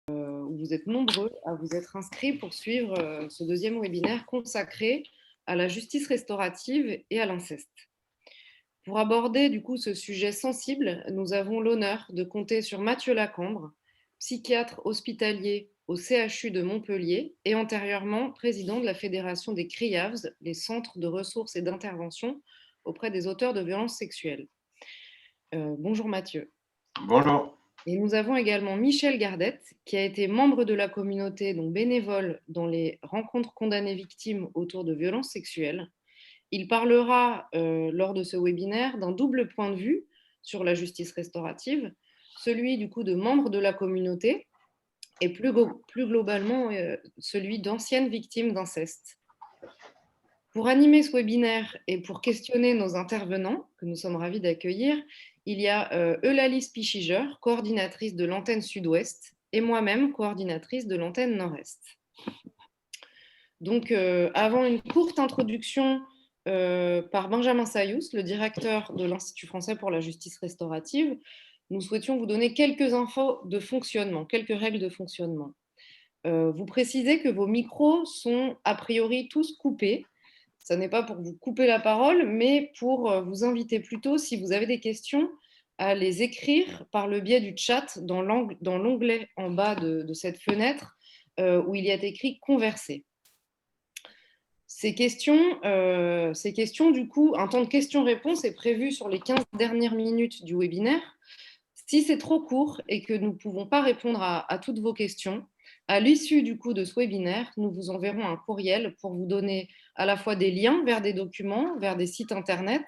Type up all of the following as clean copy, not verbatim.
où vous êtes nombreux à vous être inscrits pour suivre ce deuxième webinaire consacré à la justice restaurative et à l'inceste. Pour aborder du coup ce sujet sensible, nous avons l'honneur de compter sur Mathieu Lacambre, psychiatre hospitalier au CHU de Montpellier et antérieurement président de la Fédération des CRIAVS, les centres de ressources et d'intervention auprès des auteurs de violences sexuelles. Bonjour Mathieu. Bonjour. Et nous avons également Michel Gardette, qui a été membre de la communauté, donc bénévole dans les rencontres condamnées victimes autour de violences sexuelles. Il parlera lors de ce webinaire d'un double point de vue sur la justice restaurative, celui du coup de membres de la communauté et plus globalement celui d'anciennes victimes d'inceste. Pour animer ce webinaire et pour questionner nos intervenants, que nous sommes ravis d'accueillir, il y a Eulalie Spichiger, coordinatrice de l'antenne Sud-Ouest, et moi-même, coordinatrice de l'antenne Nord-Est. Donc, avant une courte introduction par Benjamin Sayous, le directeur de l'Institut français pour la justice restaurative, nous souhaitions vous donner quelques infos de fonctionnement, quelques règles de fonctionnement. Vous précisez que vos micros sont a priori tous coupés. Ce n'est pas pour vous couper la parole, mais pour vous inviter plutôt, si vous avez des questions, à les écrire par le biais du chat dans l'onglet en bas de cette fenêtre où il y a écrit « Converser ». Ces questions, du coup, un temps de questions-réponses est prévu sur les 15 dernières minutes du webinaire. Si c'est trop court et que nous ne pouvons pas répondre à toutes vos questions, à l'issue du coup de ce webinaire, nous vous enverrons un courriel pour vous donner à la fois des liens vers des documents, vers des sites internet,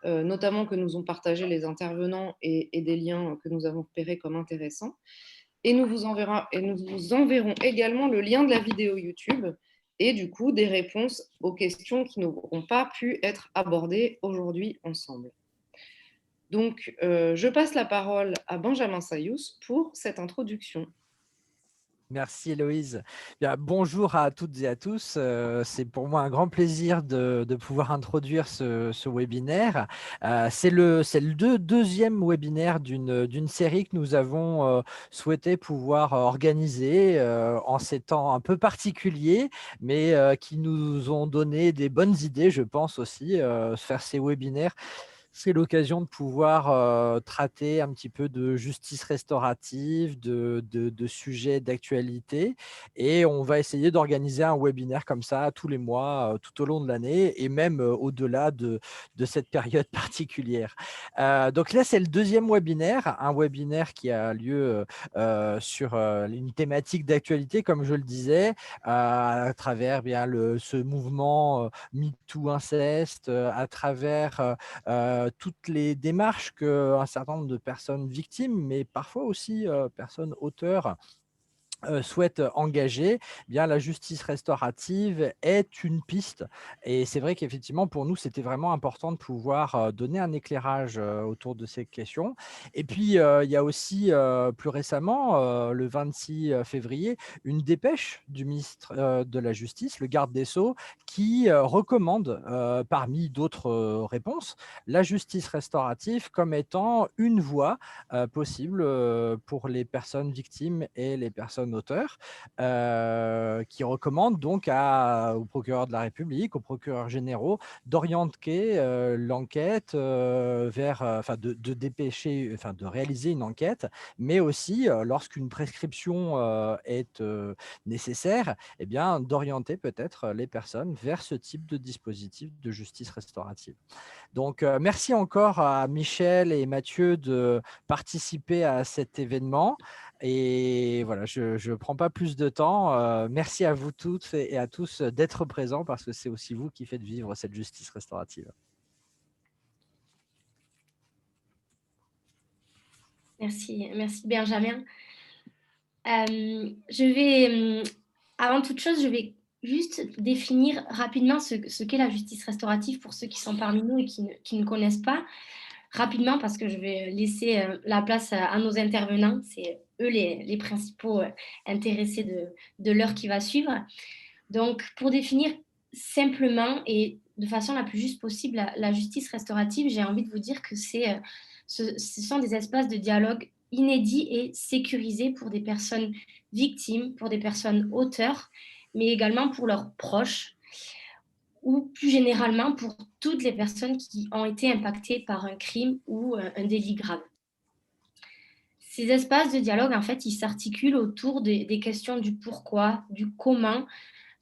notamment que nous ont partagé les intervenants et des liens que nous avons repérés comme intéressants. Et nous vous enverrons également le lien de la vidéo YouTube et du coup des réponses aux questions qui n'auront pas pu être abordées aujourd'hui ensemble. Donc, je passe la parole à Benjamin Sayous pour cette introduction. Merci Héloïse. Bien, bonjour à toutes et à tous. C'est pour moi un grand plaisir de pouvoir introduire ce webinaire. C'est le deuxième webinaire d'une série que nous avons souhaité pouvoir organiser en ces temps un peu particuliers, mais qui nous ont donné des bonnes idées, je pense aussi, faire ces webinaires. C'est l'occasion de pouvoir traiter un petit peu de justice restaurative, de sujets d'actualité. Et on va essayer d'organiser un webinaire comme ça tous les mois, tout au long de l'année et même au-delà de cette période particulière. Donc là, c'est le deuxième webinaire, un webinaire qui a lieu sur une thématique d'actualité, comme je le disais, à travers bien ce mouvement MeToo Inceste, à travers toutes les démarches qu'un certain nombre de personnes victimes, mais parfois aussi personnes auteurs, souhaitent engager, eh bien la justice restaurative est une piste. Et c'est vrai qu'effectivement, pour nous, c'était vraiment important de pouvoir donner un éclairage autour de ces questions. Et puis, il y a aussi, plus récemment, le 26 février, une dépêche du ministre de la Justice, le garde des Sceaux, qui recommande, parmi d'autres réponses, la justice restaurative comme étant une voie possible pour les personnes victimes et les personnes auteurs, qui recommande donc au procureur de la République, aux procureurs généraux, d'orienter l'enquête vers, de dépêcher, de réaliser une enquête, mais aussi lorsqu'une prescription est nécessaire, eh bien d'orienter peut-être les personnes vers ce type de dispositif de justice restaurative. Donc, merci encore à Michel et Mathieu de participer à cet événement. Et voilà, je ne prends pas plus de temps. Merci à vous toutes et à tous d'être présents parce que c'est aussi vous qui faites vivre cette justice restaurative. Merci Benjamin. Avant toute chose, je vais juste définir rapidement ce qu'est la justice restaurative pour ceux qui sont parmi nous et qui ne connaissent pas. Rapidement, parce que je vais laisser la place à nos intervenants. C'est eux les principaux intéressés de l'heure qui va suivre. Donc, pour définir simplement et de façon la plus juste possible la justice restaurative, j'ai envie de vous dire que ce sont des espaces de dialogue inédit et sécurisé pour des personnes victimes, pour des personnes auteurs, mais également pour leurs proches ou plus généralement pour toutes les personnes qui ont été impactées par un crime ou un délit grave. Ces espaces de dialogue, en fait, ils s'articulent autour des questions du pourquoi, du comment,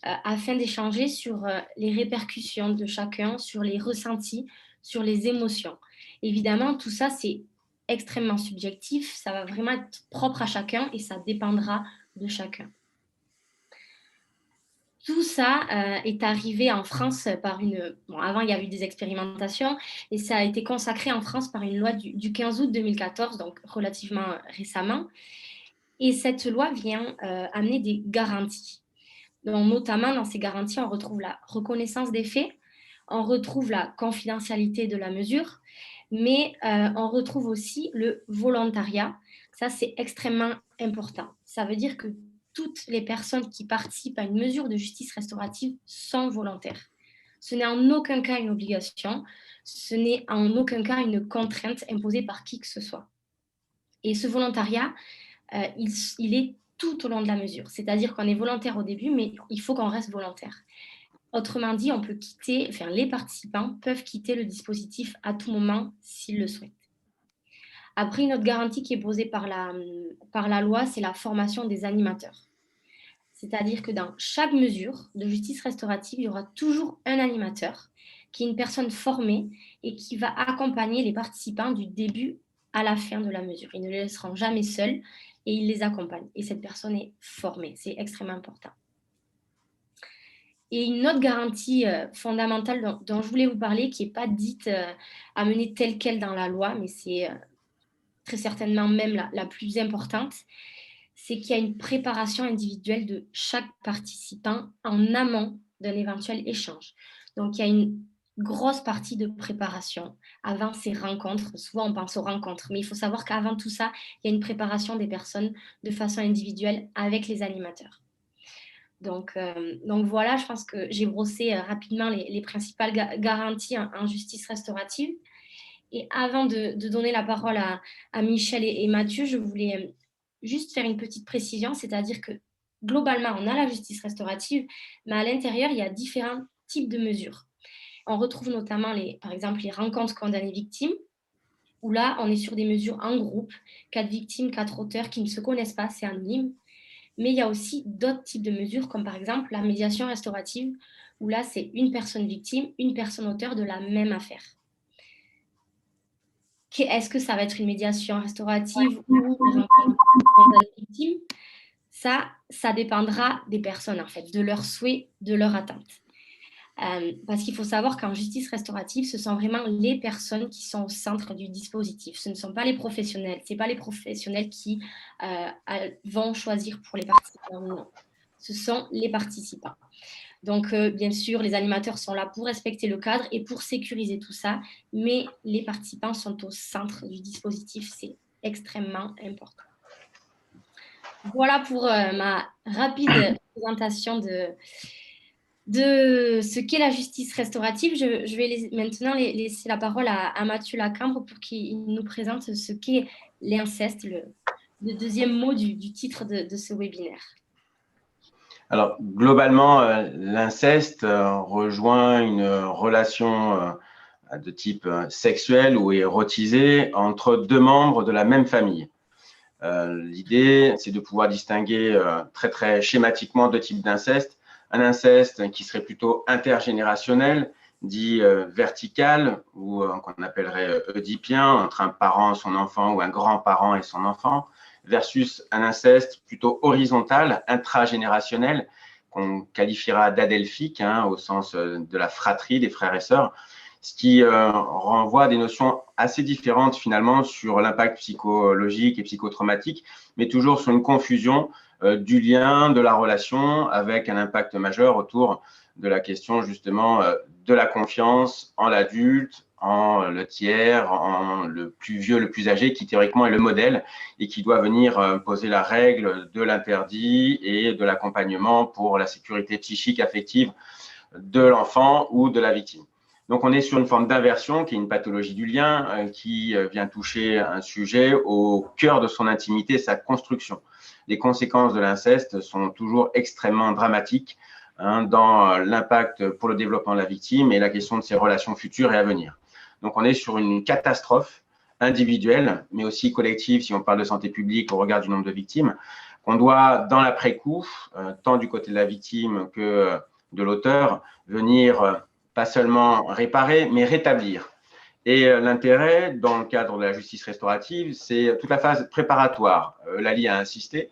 afin d'échanger sur les répercussions de chacun, sur les ressentis, sur les émotions. Évidemment, tout ça, c'est extrêmement subjectif, ça va vraiment être propre à chacun et ça dépendra de chacun. Tout ça est arrivé en France par une... Bon, avant, il y a eu des expérimentations et ça a été consacré en France par une loi du 15 août 2014, donc relativement récemment. Et cette loi vient amener des garanties. Donc, notamment, dans ces garanties, on retrouve la reconnaissance des faits, on retrouve la confidentialité de la mesure, mais on retrouve aussi le volontariat. Ça, c'est extrêmement important. Ça veut dire que toutes les personnes qui participent à une mesure de justice restaurative sont volontaires. Ce n'est en aucun cas une obligation, ce n'est en aucun cas une contrainte imposée par qui que ce soit. Et ce volontariat, il est tout au long de la mesure. C'est-à-dire qu'on est volontaire au début, mais il faut qu'on reste volontaire. Autrement dit, on peut quitter, enfin, les participants peuvent quitter le dispositif à tout moment s'ils le souhaitent. Après, une autre garantie qui est posée par la loi, c'est la formation des animateurs. C'est-à-dire que dans chaque mesure de justice restaurative, il y aura toujours un animateur qui est une personne formée et qui va accompagner les participants du début à la fin de la mesure. Ils ne les laisseront jamais seuls et ils les accompagnent. Et cette personne est formée. C'est extrêmement important. Et une autre garantie fondamentale dont je voulais vous parler, qui n'est pas dite à mener telle quelle dans la loi, mais c'est très certainement même la plus importante, c'est qu'il y a une préparation individuelle de chaque participant en amont d'un éventuel échange. Donc, il y a une grosse partie de préparation avant ces rencontres. Souvent, on pense aux rencontres, mais il faut savoir qu'avant tout ça, il y a une préparation des personnes de façon individuelle avec les animateurs. Donc voilà, je pense que j'ai brossé rapidement les principales garanties en justice restaurative. Et avant de donner la parole à Michel et Mathieu, je voulais juste faire une petite précision, c'est-à-dire que globalement, on a la justice restaurative, mais à l'intérieur, il y a différents types de mesures. On retrouve notamment, par exemple, les rencontres condamnées-victimes, où là, on est sur des mesures en groupe, 4 victimes, 4 auteurs qui ne se connaissent pas, c'est anonyme. Mais il y a aussi d'autres types de mesures, comme par exemple la médiation restaurative, où là, c'est une personne victime, une personne auteur de la même affaire. Est-ce que ça va être une médiation restaurative ou une rencontre victime? Ça dépendra des personnes, en fait, de leurs souhaits, de leurs attentes. Parce qu'il faut savoir qu'en justice restaurative, ce sont vraiment les personnes qui sont au centre du dispositif. Ce ne sont pas les professionnels. Ce n'est pas les professionnels qui vont choisir pour les participants ou non. Ce sont les participants. Donc, bien sûr, les animateurs sont là pour respecter le cadre et pour sécuriser tout ça, mais les participants sont au centre du dispositif. C'est extrêmement important. Voilà pour ma rapide présentation de ce qu'est la justice restaurative. Je vais maintenant laisser la parole à Mathieu Lacambre pour qu'il nous présente ce qu'est l'inceste, le deuxième mot du titre de ce webinaire. Alors, globalement, l'inceste rejoint une relation de type sexuel ou érotisé entre deux membres de la même famille. L'idée, c'est de pouvoir distinguer très, très schématiquement deux types d'inceste. Un inceste qui serait plutôt intergénérationnel, dit vertical, ou qu'on appellerait oedipien, entre un parent et son enfant ou un grand-parent et son enfant, versus un inceste plutôt horizontal, intragénérationnel, qu'on qualifiera d'adelphique, au sens de la fratrie, des frères et sœurs, ce qui renvoie à des notions assez différentes finalement sur l'impact psychologique et psychotraumatique, mais toujours sur une confusion du lien, de la relation, avec un impact majeur autour de la question justement de la confiance en l'adulte, en le tiers, en le plus vieux, le plus âgé, qui théoriquement est le modèle et qui doit venir poser la règle de l'interdit et de l'accompagnement pour la sécurité psychique affective de l'enfant ou de la victime. Donc, on est sur une forme d'inversion qui est une pathologie du lien qui vient toucher un sujet au cœur de son intimité, sa construction. Les conséquences de l'inceste sont toujours extrêmement dramatiques dans l'impact pour le développement de la victime et la question de ses relations futures et à venir. Donc, on est sur une catastrophe individuelle, mais aussi collective, si on parle de santé publique au regard du nombre de victimes, qu'on doit, dans l'après-coup, tant du côté de la victime que de l'auteur, venir pas seulement réparer, mais rétablir. Et l'intérêt, dans le cadre de la justice restaurative, c'est toute la phase préparatoire. Lali a insisté.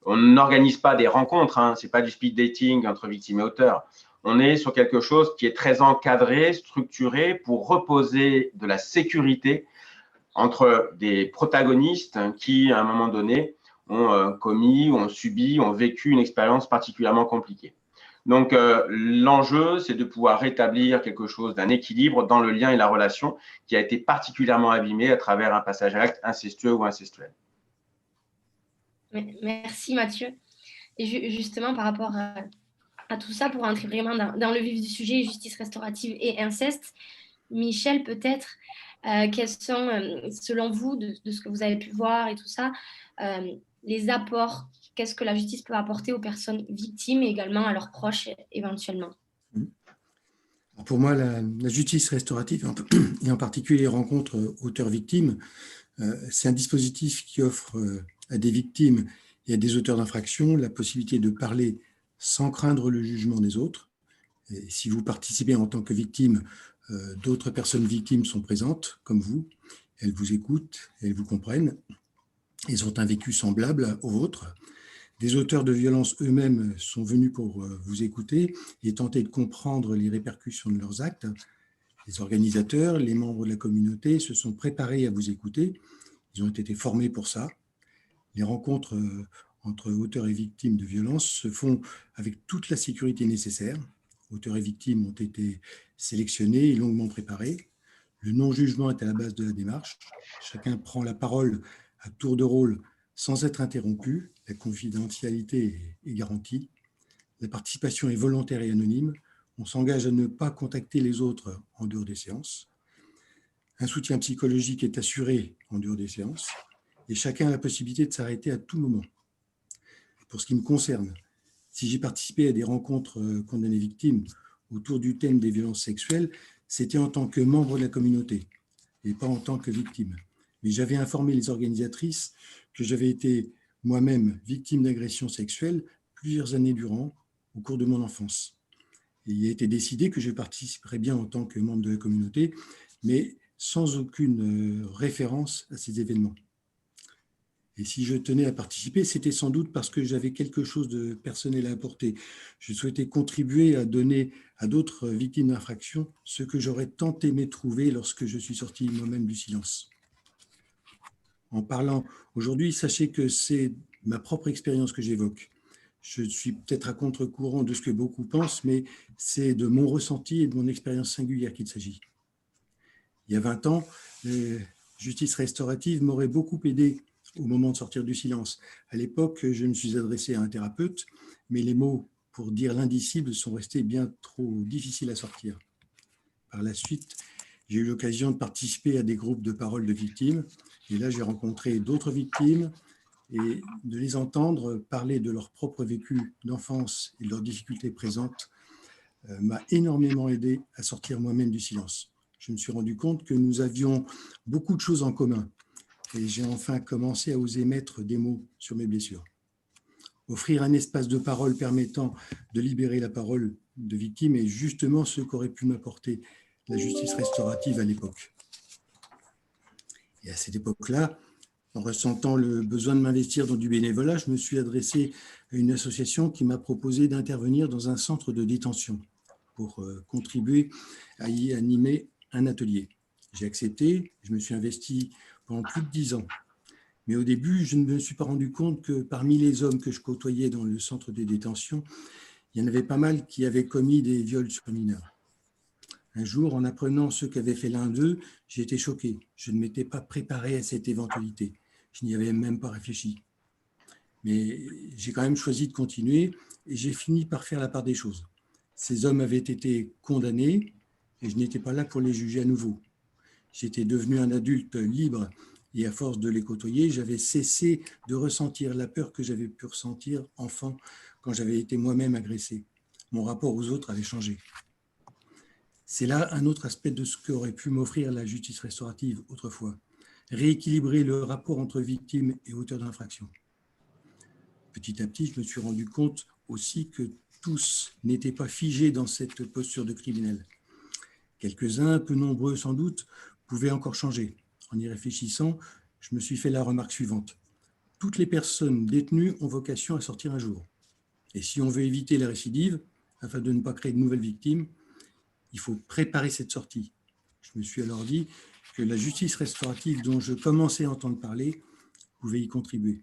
On n'organise pas des rencontres, ce n'est pas du speed dating entre victime et auteur. On est sur quelque chose qui est très encadré, structuré pour reposer de la sécurité entre des protagonistes qui, à un moment donné, ont commis, ont subi, ont vécu une expérience particulièrement compliquée. Donc, l'enjeu, c'est de pouvoir rétablir quelque chose d'un équilibre dans le lien et la relation qui a été particulièrement abîmé à travers un passage à l'acte incestueux ou incestuel. Merci Mathieu. Et justement, par rapport à tout ça, pour entrer vraiment dans le vif du sujet, justice restaurative et inceste, Michel, peut-être, quels sont, selon vous, de ce que vous avez pu voir et tout ça, les apports, qu'est-ce que la justice peut apporter aux personnes victimes et également à leurs proches éventuellement? Pour moi, la justice restaurative, et en particulier les rencontres auteurs-victimes, c'est un dispositif qui offre à des victimes et à des auteurs d'infractions la possibilité de parler sans craindre le jugement des autres. Et si vous participez en tant que victime, d'autres personnes victimes sont présentes, comme vous. Elles vous écoutent, elles vous comprennent. Elles ont un vécu semblable au vôtre. Des auteurs de violences eux-mêmes sont venus pour vous écouter et tenter de comprendre les répercussions de leurs actes. Les organisateurs, les membres de la communauté se sont préparés à vous écouter. Ils ont été formés pour ça. Les rencontres entre auteurs et victimes de violences se font avec toute la sécurité nécessaire. Auteurs et victimes ont été sélectionnés et longuement préparés. Le non-jugement est à la base de la démarche. Chacun prend la parole à tour de rôle sans être interrompu. La confidentialité est garantie. La participation est volontaire et anonyme. On s'engage à ne pas contacter les autres en dehors des séances. Un soutien psychologique est assuré en dehors des séances. Et chacun a la possibilité de s'arrêter à tout moment. Pour ce qui me concerne, si j'ai participé à des rencontres condamnées victimes autour du thème des violences sexuelles, c'était en tant que membre de la communauté et pas en tant que victime. Mais j'avais informé les organisatrices que j'avais été moi-même victime d'agressions sexuelles plusieurs années durant au cours de mon enfance. Et il a été décidé que je participerais bien en tant que membre de la communauté, mais sans aucune référence à ces événements. Et si je tenais à participer, c'était sans doute parce que j'avais quelque chose de personnel à apporter. Je souhaitais contribuer à donner à d'autres victimes d'infractions ce que j'aurais tant aimé trouver lorsque je suis sorti moi-même du silence. En parlant aujourd'hui, sachez que c'est ma propre expérience que j'évoque. Je suis peut-être à contre-courant de ce que beaucoup pensent, mais c'est de mon ressenti et de mon expérience singulière qu'il s'agit. Il y a 20 ans, la justice restaurative m'aurait beaucoup aidé au moment de sortir du silence. À l'époque, je me suis adressé à un thérapeute, mais les mots pour dire l'indicible sont restés bien trop difficiles à sortir. Par la suite, j'ai eu l'occasion de participer à des groupes de parole de victimes, et là, j'ai rencontré d'autres victimes, et de les entendre parler de leur propre vécu d'enfance et de leurs difficultés présentes m'a énormément aidé à sortir moi-même du silence. Je me suis rendu compte que nous avions beaucoup de choses en commun, et j'ai enfin commencé à oser mettre des mots sur mes blessures. Offrir un espace de parole permettant de libérer la parole de victime est justement ce qu'aurait pu m'apporter la justice restaurative à l'époque. Et à cette époque-là, en ressentant le besoin de m'investir dans du bénévolat, je me suis adressé à une association qui m'a proposé d'intervenir dans un centre de détention pour contribuer à y animer un atelier. J'ai accepté, je me suis investi pendant plus de 10 ans. Mais au début, je ne me suis pas rendu compte que parmi les hommes que je côtoyais dans le centre de détention, il y en avait pas mal qui avaient commis des viols sur mineurs. Un jour, en apprenant ce qu'avait fait l'un d'eux, j'ai été choqué. Je ne m'étais pas préparé à cette éventualité. Je n'y avais même pas réfléchi. Mais j'ai quand même choisi de continuer et j'ai fini par faire la part des choses. Ces hommes avaient été condamnés, et je n'étais pas là pour les juger à nouveau. J'étais devenu un adulte libre et à force de les côtoyer, j'avais cessé de ressentir la peur que j'avais pu ressentir enfant quand j'avais été moi-même agressé. Mon rapport aux autres avait changé. C'est là un autre aspect de ce qu'aurait pu m'offrir la justice restaurative autrefois. Rééquilibrer le rapport entre victimes et auteurs d'infraction. Petit à petit, je me suis rendu compte aussi que tous n'étaient pas figés dans cette posture de criminel. Quelques-uns, peu nombreux sans doute, pouvaient encore changer. En y réfléchissant, je me suis fait la remarque suivante. Toutes les personnes détenues ont vocation à sortir un jour. Et si on veut éviter la récidive, afin de ne pas créer de nouvelles victimes, il faut préparer cette sortie. Je me suis alors dit que la justice restaurative dont je commençais à entendre parler pouvait y contribuer.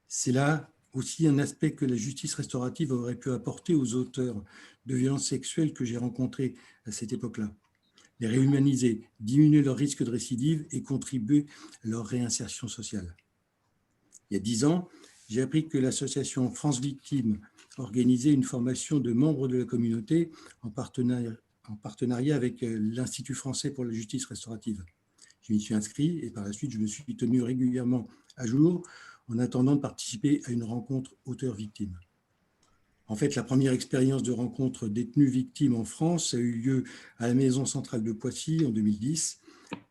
C'est là aussi un aspect que la justice restaurative aurait pu apporter aux auteurs de violences sexuelles que j'ai rencontrés à cette époque-là. Les réhumaniser, diminuer leur risque de récidive et contribuer à leur réinsertion sociale. Il y a 10 ans, j'ai appris que l'association France Victimes organisait une formation de membres de la communauté en partenariat avec l'Institut français pour la justice restaurative. Je m'y suis inscrit et par la suite, je me suis tenu régulièrement à jour en attendant de participer à une rencontre auteur-victime. En fait, la première expérience de rencontre détenu-victime en France a eu lieu à la Maison centrale de Poissy en 2010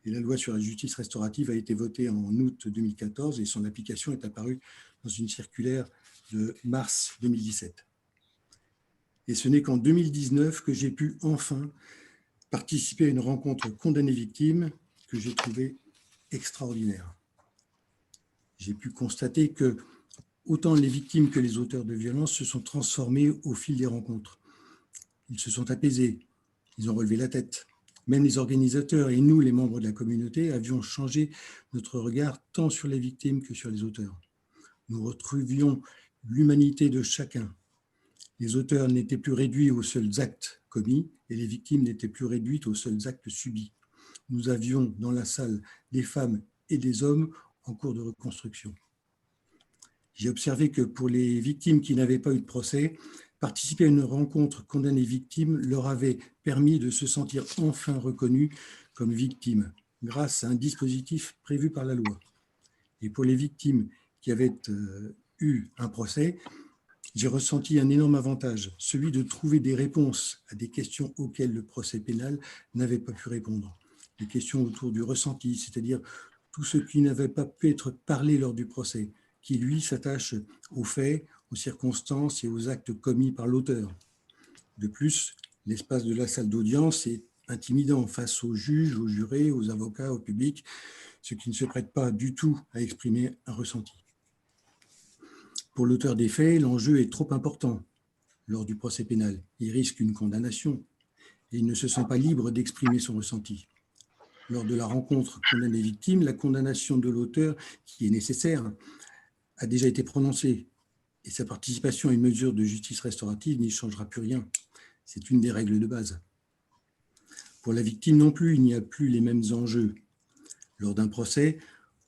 et la loi sur la justice restaurative a été votée en août 2014 et son application est apparue dans une circulaire de mars 2017. Et ce n'est qu'en 2019 que j'ai pu enfin participer à une rencontre condamné-victime que j'ai trouvée extraordinaire. J'ai pu constater que autant les victimes que les auteurs de violences se sont transformés au fil des rencontres. Ils se sont apaisés, ils ont relevé la tête. Même les organisateurs et nous, les membres de la communauté, avions changé notre regard tant sur les victimes que sur les auteurs. Nous retrouvions l'humanité de chacun. Les auteurs n'étaient plus réduits aux seuls actes commis et les victimes n'étaient plus réduites aux seuls actes subis. Nous avions dans la salle des femmes et des hommes en cours de reconstruction. J'ai observé que pour les victimes qui n'avaient pas eu de procès, participer à une rencontre condamné-victime leur avait permis de se sentir enfin reconnus comme victimes, grâce à un dispositif prévu par la loi. Et pour les victimes qui avaient eu un procès, j'ai ressenti un énorme avantage, celui de trouver des réponses à des questions auxquelles le procès pénal n'avait pas pu répondre. Des questions autour du ressenti, c'est-à-dire tout ce qui n'avait pas pu être parlé lors du procès, qui, lui, s'attache aux faits, aux circonstances et aux actes commis par l'auteur. De plus, l'espace de la salle d'audience est intimidant face aux juges, aux jurés, aux avocats, au public, ce qui ne se prête pas du tout à exprimer un ressenti. Pour l'auteur des faits, l'enjeu est trop important lors du procès pénal. Il risque une condamnation et il ne se sent pas libre d'exprimer son ressenti. Lors de la rencontre condamné-victime, la condamnation de l'auteur, qui est nécessaire, a déjà été prononcée et sa participation à une mesure de justice restaurative n'y changera plus rien. C'est une des règles de base. Pour la victime non plus, il n'y a plus les mêmes enjeux. Lors d'un procès,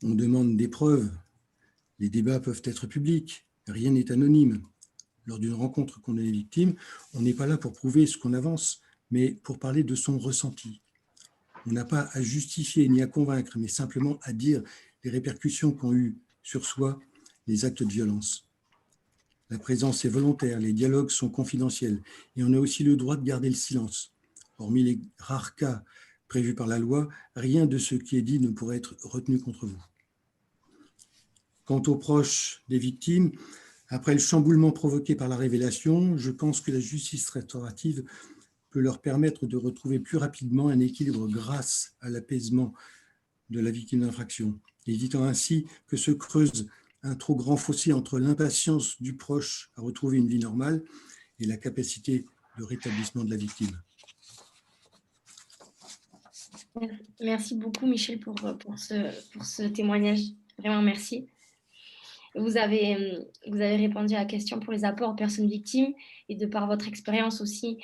on demande des preuves. Les débats peuvent être publics. Rien n'est anonyme. Lors d'une rencontre condamné-victime, on n'est pas là pour prouver ce qu'on avance, mais pour parler de son ressenti. On n'a pas à justifier ni à convaincre, mais simplement à dire les répercussions qu'ont eues sur soi les actes de violence. La présence est volontaire, les dialogues sont confidentiels et on a aussi le droit de garder le silence. Hormis les rares cas prévus par la loi, rien de ce qui est dit ne pourrait être retenu contre vous. Quant aux proches des victimes, après le chamboulement provoqué par la révélation, je pense que la justice restaurative peut leur permettre de retrouver plus rapidement un équilibre grâce à l'apaisement de la victime d'infraction, évitant ainsi que se creuse un trop grand fossé entre l'impatience du proche à retrouver une vie normale et la capacité de rétablissement de la victime. Merci beaucoup, Michel, pour ce témoignage. Vraiment, merci. Vous avez répondu à la question pour les apports aux personnes victimes et de par votre expérience aussi,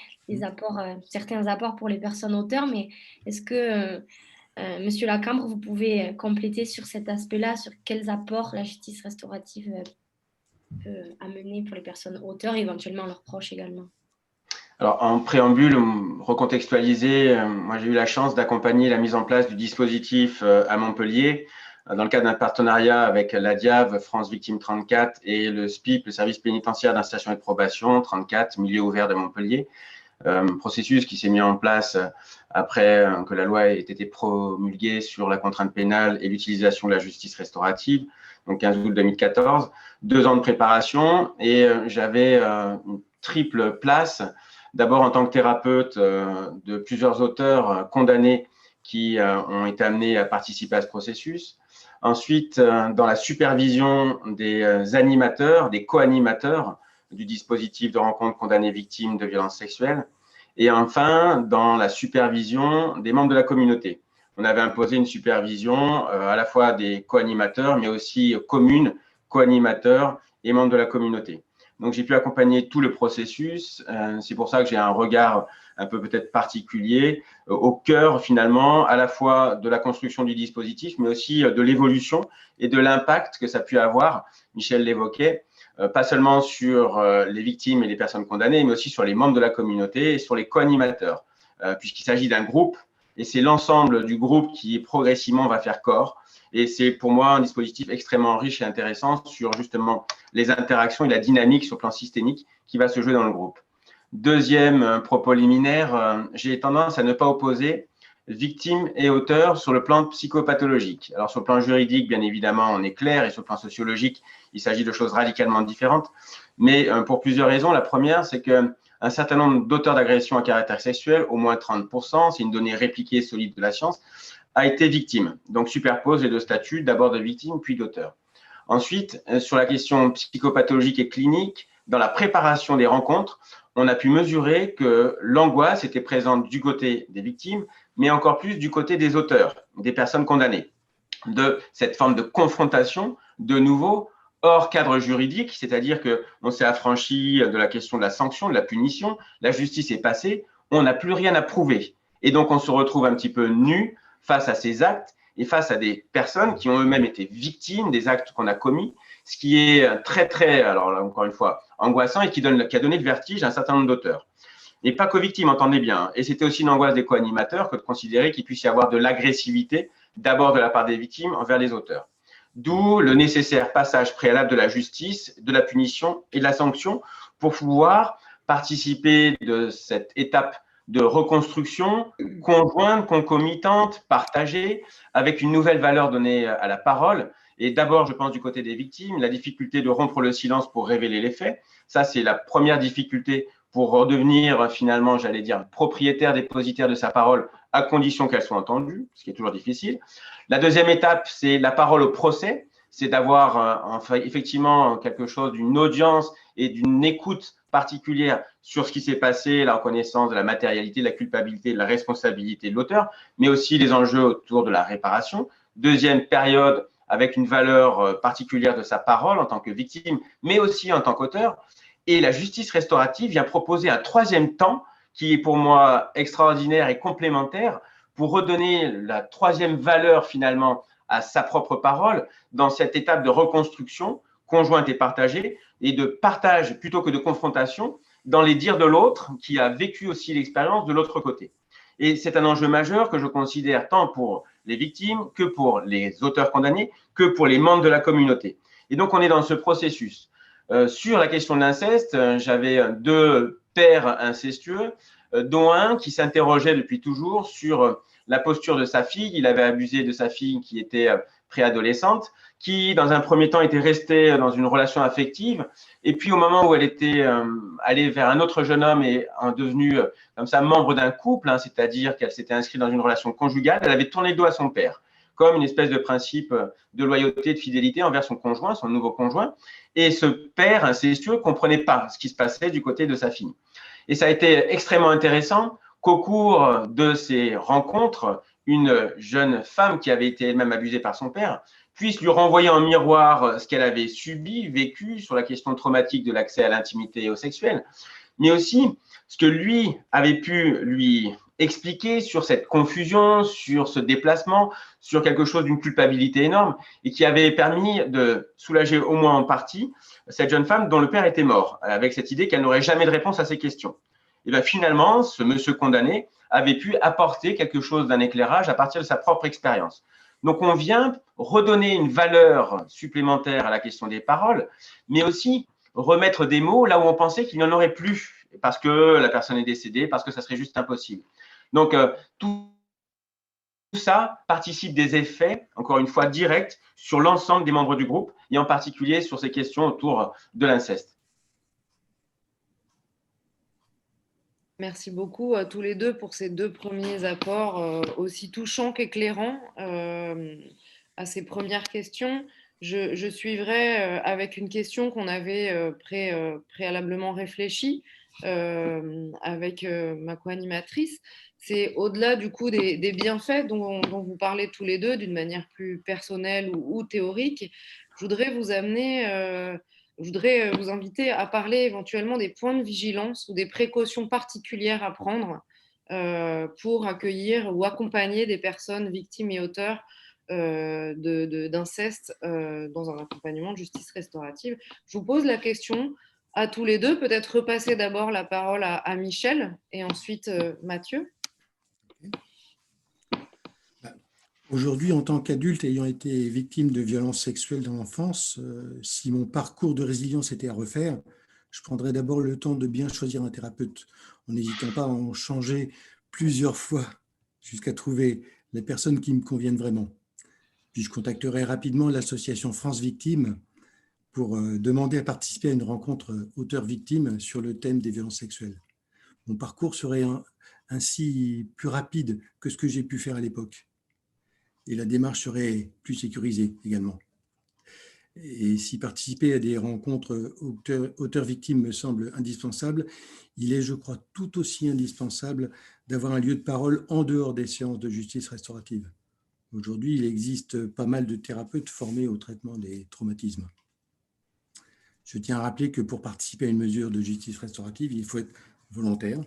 certains apports pour les personnes auteurs. Mais est-ce que, Monsieur Lacambre, vous pouvez compléter sur cet aspect-là, sur quels apports la justice restaurative peut amener pour les personnes auteurs et éventuellement leurs proches également? Alors, en préambule, recontextualisé, moi j'ai eu la chance d'accompagner la mise en place du dispositif à Montpellier dans le cadre d'un partenariat avec la DIAV, France Victime 34 et le SPIP, le service pénitentiaire d'insertion et de probation 34, milieu ouvert de Montpellier. Processus qui s'est mis en place après que la loi ait été promulguée sur la contrainte pénale et l'utilisation de la justice restaurative, donc 15 août 2014. 2 ans de préparation et j'avais une triple place. D'abord en tant que thérapeute de plusieurs auteurs condamnés qui ont été amenés à participer à ce processus. Ensuite, dans la supervision des animateurs, des co-animateurs du dispositif de rencontre condamnés victimes de violences sexuelles. Et enfin, dans la supervision des membres de la communauté. On avait imposé une supervision à la fois des co-animateurs, mais aussi communes, co-animateurs et membres de la communauté. Donc, j'ai pu accompagner tout le processus. C'est pour ça que j'ai un regard un peu peut-être particulier au cœur finalement à la fois de la construction du dispositif, mais aussi de l'évolution et de l'impact que ça a pu avoir. Michel l'évoquait, pas seulement sur les victimes et les personnes condamnées, mais aussi sur les membres de la communauté et sur les co-animateurs, puisqu'il s'agit d'un groupe et c'est l'ensemble du groupe qui progressivement va faire corps. Et c'est pour moi un dispositif extrêmement riche et intéressant sur justement les interactions et la dynamique sur le plan systémique qui va se jouer dans le groupe. Deuxième propos liminaire, j'ai tendance à ne pas opposer victime et auteur sur le plan psychopathologique. Alors sur le plan juridique, bien évidemment, on est clair, et sur le plan sociologique, il s'agit de choses radicalement différentes, mais pour plusieurs raisons. La première, c'est qu'un certain nombre d'auteurs d'agressions à caractère sexuel, au moins 30%, c'est une donnée répliquée solide de la science, a été victime. Donc superpose les deux statuts, d'abord de victime, puis d'auteur. Ensuite, sur la question psychopathologique et clinique, dans la préparation des rencontres, on a pu mesurer que l'angoisse était présente du côté des victimes, mais encore plus du côté des auteurs, des personnes condamnées, de cette forme de confrontation, de nouveau, hors cadre juridique, c'est-à-dire qu'on s'est affranchi de la question de la sanction, de la punition, la justice est passée, on n'a plus rien à prouver. Et donc, on se retrouve un petit peu nu face à ces actes et face à des personnes qui ont eux-mêmes été victimes des actes qu'on a commis, ce qui est très, très, alors là, encore une fois, angoissant et qui a donné le vertige à un certain nombre d'auteurs. Et pas qu'aux victimes, entendez bien. Et c'était aussi une angoisse des co-animateurs que de considérer qu'il puisse y avoir de l'agressivité, d'abord de la part des victimes envers les auteurs. D'où le nécessaire passage préalable de la justice, de la punition et de la sanction pour pouvoir participer de cette étape de reconstruction conjointe, concomitante, partagée, avec une nouvelle valeur donnée à la parole. Et d'abord, je pense du côté des victimes, la difficulté de rompre le silence pour révéler les faits. Ça, c'est la première difficulté pour redevenir finalement, j'allais dire, propriétaire, dépositaire de sa parole, à condition qu'elle soit entendue, ce qui est toujours difficile. La deuxième étape, c'est la parole au procès, c'est d'avoir enfin, effectivement quelque chose d'une audience et d'une écoute particulière sur ce qui s'est passé, la reconnaissance de la matérialité, de la culpabilité, de la responsabilité de l'auteur, mais aussi les enjeux autour de la réparation. Deuxième période, avec une valeur particulière de sa parole en tant que victime, mais aussi en tant qu'auteur. Et la justice restaurative vient proposer un troisième temps qui est pour moi extraordinaire et complémentaire pour redonner la troisième valeur finalement à sa propre parole dans cette étape de reconstruction conjointe et partagée et de partage plutôt que de confrontation dans les dires de l'autre qui a vécu aussi l'expérience de l'autre côté. Et c'est un enjeu majeur que je considère tant pour les victimes que pour les auteurs condamnés, que pour les membres de la communauté. Et donc, on est dans ce processus. Sur la question de l'inceste, j'avais 2 pères incestueux, dont un qui s'interrogeait depuis toujours sur la posture de sa fille. Il avait abusé de sa fille qui était préadolescente, qui, dans un premier temps, était restée dans une relation affective. Et puis, au moment où elle était allée vers un autre jeune homme et devenue comme ça membre d'un couple, hein, c'est-à-dire qu'elle s'était inscrite dans une relation conjugale, elle avait tourné le dos à son père, comme une espèce de principe de loyauté, de fidélité envers son conjoint, son nouveau conjoint. Et ce père incestueux ne comprenait pas ce qui se passait du côté de sa fille. Et ça a été extrêmement intéressant qu'au cours de ces rencontres, une jeune femme qui avait été elle-même abusée par son père puisse lui renvoyer en miroir ce qu'elle avait subi, vécu sur la question traumatique de l'accès à l'intimité et au sexuel, mais aussi ce que lui avait pu lui expliquer sur cette confusion, sur ce déplacement, sur quelque chose d'une culpabilité énorme et qui avait permis de soulager au moins en partie cette jeune femme dont le père était mort, avec cette idée qu'elle n'aurait jamais de réponse à ces questions. Et bien finalement, ce monsieur condamné avait pu apporter quelque chose d'un éclairage à partir de sa propre expérience. Donc on vient redonner une valeur supplémentaire à la question des paroles, mais aussi remettre des mots là où on pensait qu'il n'y en aurait plus, parce que la personne est décédée, parce que ça serait juste impossible. Donc tout ça participe des effets, encore une fois, directs sur l'ensemble des membres du groupe, et en particulier sur ces questions autour de l'inceste. Merci beaucoup à tous les deux pour ces deux premiers apports aussi touchants qu'éclairants à ces premières questions. Je suivrai avec une question qu'on avait préalablement réfléchie avec ma co-animatrice. C'est au-delà du coup des bienfaits dont vous parlez tous les deux d'une manière plus personnelle ou théorique. Je voudrais vous amener je voudrais vous inviter à parler éventuellement des points de vigilance ou des précautions particulières à prendre pour accueillir ou accompagner des personnes victimes et auteurs d'inceste dans un accompagnement de justice restaurative. Je vous pose la question à tous les deux, peut-être repasser d'abord la parole à Michel et ensuite Mathieu. Aujourd'hui, en tant qu'adulte ayant été victime de violences sexuelles dans l'enfance, si mon parcours de résilience était à refaire, je prendrais d'abord le temps de bien choisir un thérapeute, en n'hésitant pas à en changer plusieurs fois jusqu'à trouver les personnes qui me conviennent vraiment. Puis je contacterai rapidement l'association France Victimes pour demander à participer à une rencontre auteurs-victimes sur le thème des violences sexuelles. Mon parcours serait ainsi plus rapide que ce que j'ai pu faire à l'époque. Et la démarche serait plus sécurisée également. Et si participer à des rencontres auteurs-victimes me semble indispensable, il est, je crois, tout aussi indispensable d'avoir un lieu de parole en dehors des séances de justice restaurative. Aujourd'hui, il existe pas mal de thérapeutes formés au traitement des traumatismes. Je tiens à rappeler que pour participer à une mesure de justice restaurative, il faut être volontaire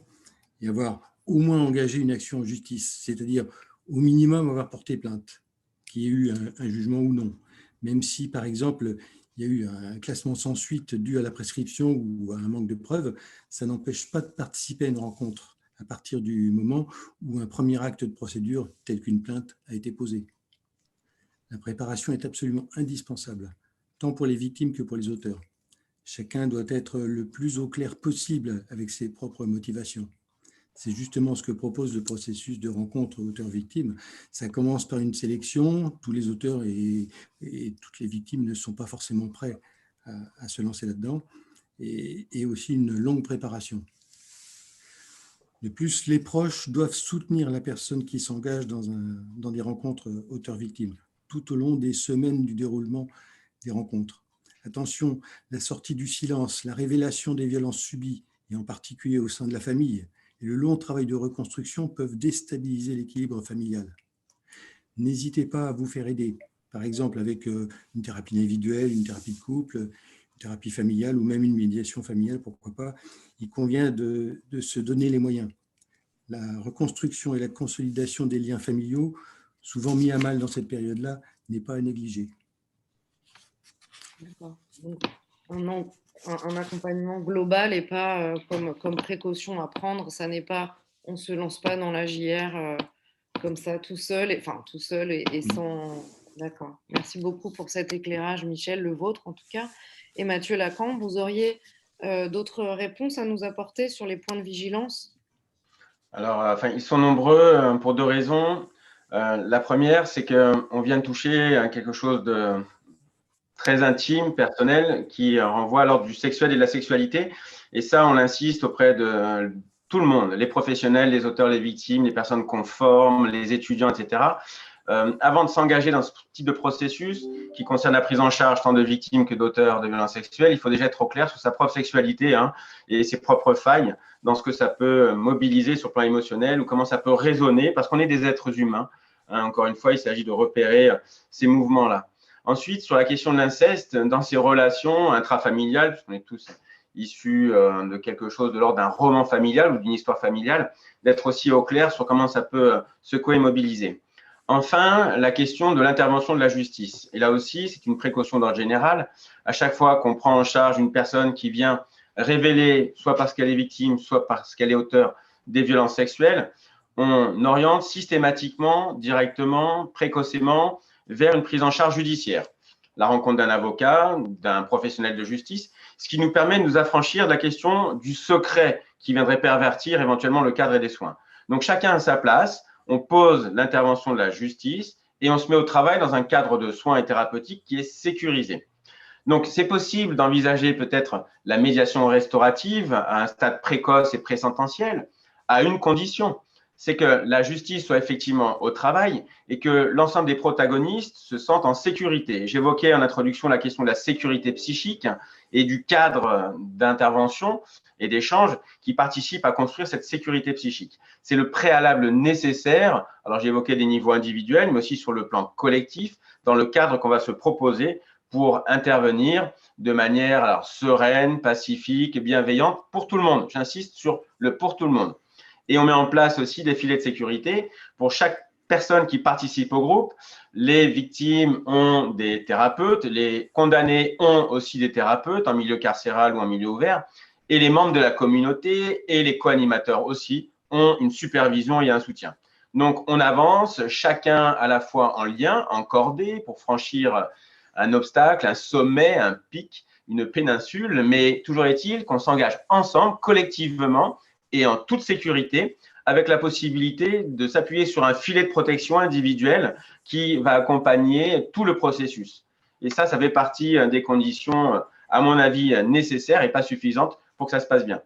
et avoir au moins engagé une action en justice, c'est-à-dire au minimum avoir porté plainte, qu'il y ait eu un jugement ou non, même si, par exemple, il y a eu un classement sans suite dû à la prescription ou à un manque de preuves, ça n'empêche pas de participer à une rencontre à partir du moment où un premier acte de procédure, tel qu'une plainte, a été posé. La préparation est absolument indispensable, tant pour les victimes que pour les auteurs. Chacun doit être le plus au clair possible avec ses propres motivations. C'est justement ce que propose le processus de rencontre auteur-victime. Ça commence par une sélection. Tous les auteurs et toutes les victimes ne sont pas forcément prêts à se lancer là-dedans. Et aussi une longue préparation. De plus, les proches doivent soutenir la personne qui s'engage dans des rencontres auteurs-victimes tout au long des semaines du déroulement des rencontres. Attention, la sortie du silence, la révélation des violences subies, et en particulier au sein de la famille, et le long travail de reconstruction peuvent déstabiliser l'équilibre familial. N'hésitez pas à vous faire aider, par exemple avec une thérapie individuelle, une thérapie de couple, une thérapie familiale ou même une médiation familiale, pourquoi pas. Il convient de se donner les moyens. La reconstruction et la consolidation des liens familiaux, souvent mis à mal dans cette période-là, n'est pas à négliger. D'accord. Donc, un accompagnement global et pas comme précaution à prendre. Ça n'est pas, on ne se lance pas dans la JR comme ça tout seul, et sans. D'accord. Merci beaucoup pour cet éclairage, Michel, le vôtre en tout cas. Et Mathieu Lacan, vous auriez d'autres réponses à nous apporter sur les points de vigilance? Alors, ils sont nombreux pour deux raisons. La première, c'est qu'on vient de toucher à quelque chose de très intime, personnel, qui renvoie à l'ordre du sexuel et de la sexualité. Et ça, on insiste auprès de tout le monde, les professionnels, les auteurs, les victimes, les personnes qu'on forme, les étudiants, etc. Avant de s'engager dans ce type de processus qui concerne la prise en charge tant de victimes que d'auteurs de violences sexuelles, il faut déjà être au clair sur sa propre sexualité et ses propres failles dans ce que ça peut mobiliser sur le plan émotionnel ou comment ça peut résonner, parce qu'on est des êtres humains. Encore une fois, il s'agit de repérer ces mouvements-là. Ensuite, sur la question de l'inceste, dans ces relations intrafamiliales, puisqu'on est tous issus de quelque chose de l'ordre d'un roman familial ou d'une histoire familiale, d'être aussi au clair sur comment ça peut secouer et mobiliser. Enfin, la question de l'intervention de la justice. Et là aussi, c'est une précaution d'ordre général. À chaque fois qu'on prend en charge une personne qui vient révélée soit parce qu'elle est victime, soit parce qu'elle est auteur des violences sexuelles, on oriente systématiquement, directement, précocement vers une prise en charge judiciaire. La rencontre d'un avocat, d'un professionnel de justice, ce qui nous permet de nous affranchir de la question du secret qui viendrait pervertir éventuellement le cadre des soins. Donc chacun à sa place, on pose l'intervention de la justice et on se met au travail dans un cadre de soins et thérapeutiques qui est sécurisé. Donc, c'est possible d'envisager peut-être la médiation restaurative à un stade précoce et présententiel, à une condition, c'est que la justice soit effectivement au travail et que l'ensemble des protagonistes se sentent en sécurité. J'évoquais en introduction la question de la sécurité psychique et du cadre d'intervention et d'échange qui participe à construire cette sécurité psychique. C'est le préalable nécessaire. Alors, j'ai évoqué des niveaux individuels, mais aussi sur le plan collectif, dans le cadre qu'on va se proposer pour intervenir de manière sereine, pacifique, bienveillante pour tout le monde. J'insiste sur le pour tout le monde. Et on met en place aussi des filets de sécurité pour chaque personne qui participe au groupe. Les victimes ont des thérapeutes, les condamnés ont aussi des thérapeutes en milieu carcéral ou en milieu ouvert, et les membres de la communauté et les co-animateurs aussi ont une supervision et un soutien. Donc, on avance, chacun à la fois en lien, en cordée, pour franchir un obstacle, un sommet, un pic, une péninsule, mais toujours est-il qu'on s'engage ensemble, collectivement et en toute sécurité, avec la possibilité de s'appuyer sur un filet de protection individuel qui va accompagner tout le processus. Et ça fait partie des conditions, à mon avis, nécessaires et pas suffisantes pour que ça se passe bien.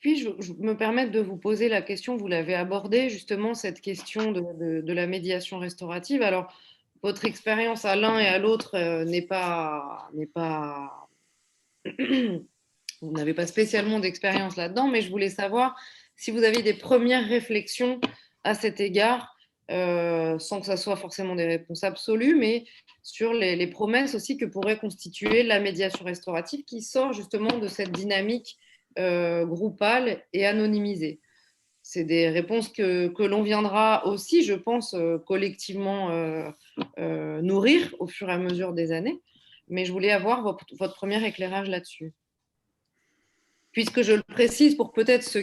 Puis, je me permets de vous poser la question, vous l'avez abordée, justement, cette question de la médiation restaurative. Alors, votre expérience à l'un et à l'autre n'est pas vous n'avez pas spécialement d'expérience là-dedans, mais je voulais savoir si vous avez des premières réflexions à cet égard, sans que ça soit forcément des réponses absolues, mais sur les promesses aussi que pourrait constituer la médiation restaurative qui sort justement de cette dynamique groupale et anonymisée. C'est des réponses que l'on viendra aussi, je pense, collectivement nourrir au fur et à mesure des années. Mais je voulais avoir votre premier éclairage là-dessus. Puisque je le précise pour peut-être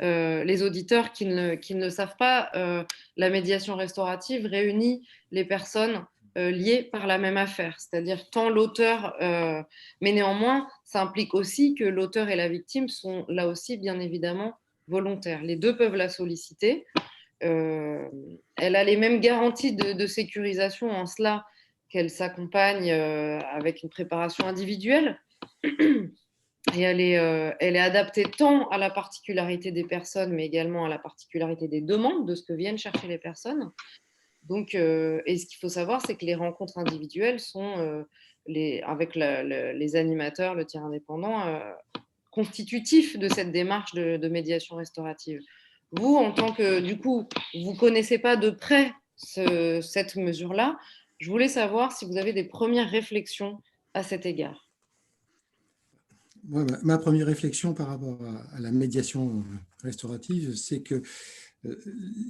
les auditeurs qui ne savent pas, la médiation restaurative réunit les personnes liées par la même affaire, c'est-à-dire tant l'auteur, mais néanmoins, ça implique aussi que l'auteur et la victime sont là aussi bien évidemment volontaires. Les deux peuvent la solliciter. Elle a les mêmes garanties de sécurisation en cela qu'elle s'accompagne avec une préparation individuelle. Et elle est adaptée tant à la particularité des personnes, mais également à la particularité des demandes, de ce que viennent chercher les personnes. Donc, et ce qu'il faut savoir, c'est que les rencontres individuelles sont, avec les animateurs, le tiers indépendant, constitutifs de cette démarche de médiation restaurative. Vous, en tant que, du coup, vous ne connaissez pas de près cette mesure-là, je voulais savoir si vous avez des premières réflexions à cet égard. Ouais, ma première réflexion par rapport à la médiation restaurative, c'est que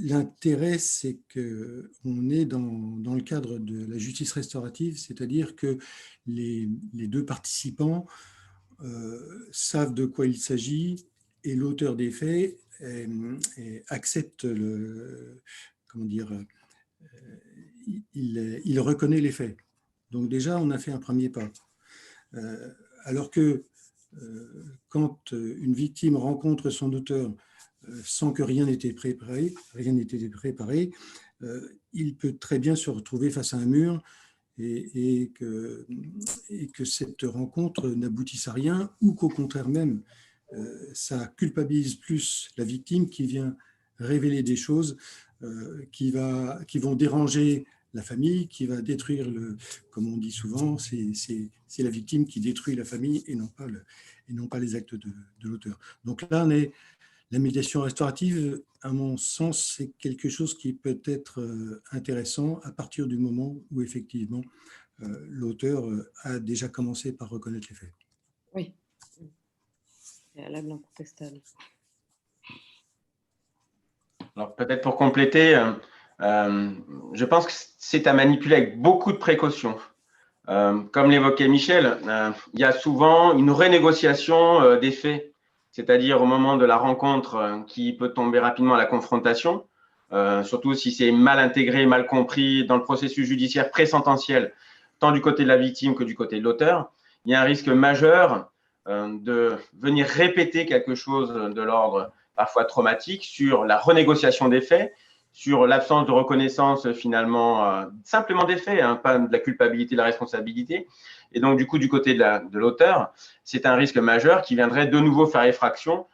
l'intérêt, c'est qu'on est dans le cadre de la justice restaurative, c'est-à-dire que les deux participants savent de quoi il s'agit et l'auteur des faits accepte il reconnaît les faits. Donc déjà, on a fait un premier pas. Alors que quand une victime rencontre son auteur sans que rien n'était préparé, il peut très bien se retrouver face à un mur et que cette rencontre n'aboutisse à rien, ou qu'au contraire même, ça culpabilise plus la victime qui vient révéler des choses qui vont déranger la famille, qui va détruire comme on dit souvent, c'est la victime qui détruit la famille et non pas les actes de l'auteur. Donc là, la médiation restaurative, à mon sens, c'est quelque chose qui peut être intéressant à partir du moment où effectivement l'auteur a déjà commencé par reconnaître les faits. Oui, préalable incontestable. Alors peut-être pour compléter, je pense que c'est à manipuler avec beaucoup de précaution. Comme l'évoquait Michel, il y a souvent une renégociation des faits, c'est-à-dire au moment de la rencontre qui peut tomber rapidement à la confrontation, surtout si c'est mal intégré, mal compris dans le processus judiciaire pré-sententiel, tant du côté de la victime que du côté de l'auteur. Il y a un risque majeur de venir répéter quelque chose de l'ordre parfois traumatique sur la renégociation des faits, sur l'absence de reconnaissance finalement simplement des faits, hein, pas de la culpabilité, de la responsabilité. Et donc, du coup, du côté de l'auteur, c'est un risque majeur qui viendrait de nouveau faire effraction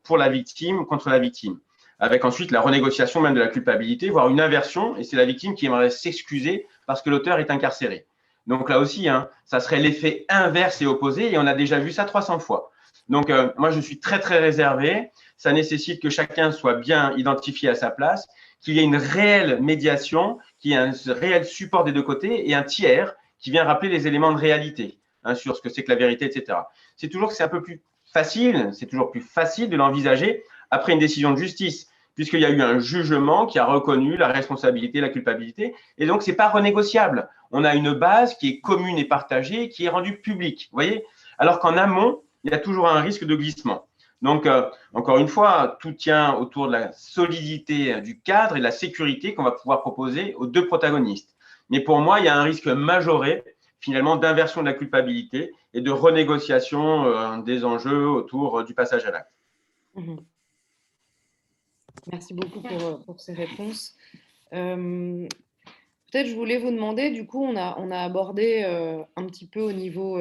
pour la victime contre la victime, avec ensuite la renégociation même de la culpabilité, voire une inversion, et c'est la victime qui aimerait s'excuser parce que l'auteur est incarcéré. Donc là aussi, hein, ça serait l'effet inverse et opposé, et on a déjà vu ça 300 fois. Donc, moi, je suis très, très réservé. Ça nécessite que chacun soit bien identifié à sa place, qu'il y ait une réelle médiation, qu'il y ait un réel support des deux côtés et un tiers qui vient rappeler les éléments de réalité hein, sur ce que c'est que la vérité, etc. C'est toujours que c'est un peu plus facile, c'est toujours plus facile de l'envisager après une décision de justice, puisqu'il y a eu un jugement qui a reconnu la responsabilité, la culpabilité, et donc ce n'est pas renégociable. On a une base qui est commune et partagée, qui est rendue publique, vous voyez. Alors qu'en amont, il y a toujours un risque de glissement. Donc, encore une fois, tout tient autour de la solidité du cadre et de la sécurité qu'on va pouvoir proposer aux deux protagonistes. Mais pour moi, il y a un risque majoré, finalement, d'inversion de la culpabilité et de renégociation des enjeux autour du passage à l'acte. Mmh. Merci beaucoup pour ces réponses. Peut-être je voulais vous demander, du coup, on a abordé un petit peu au niveau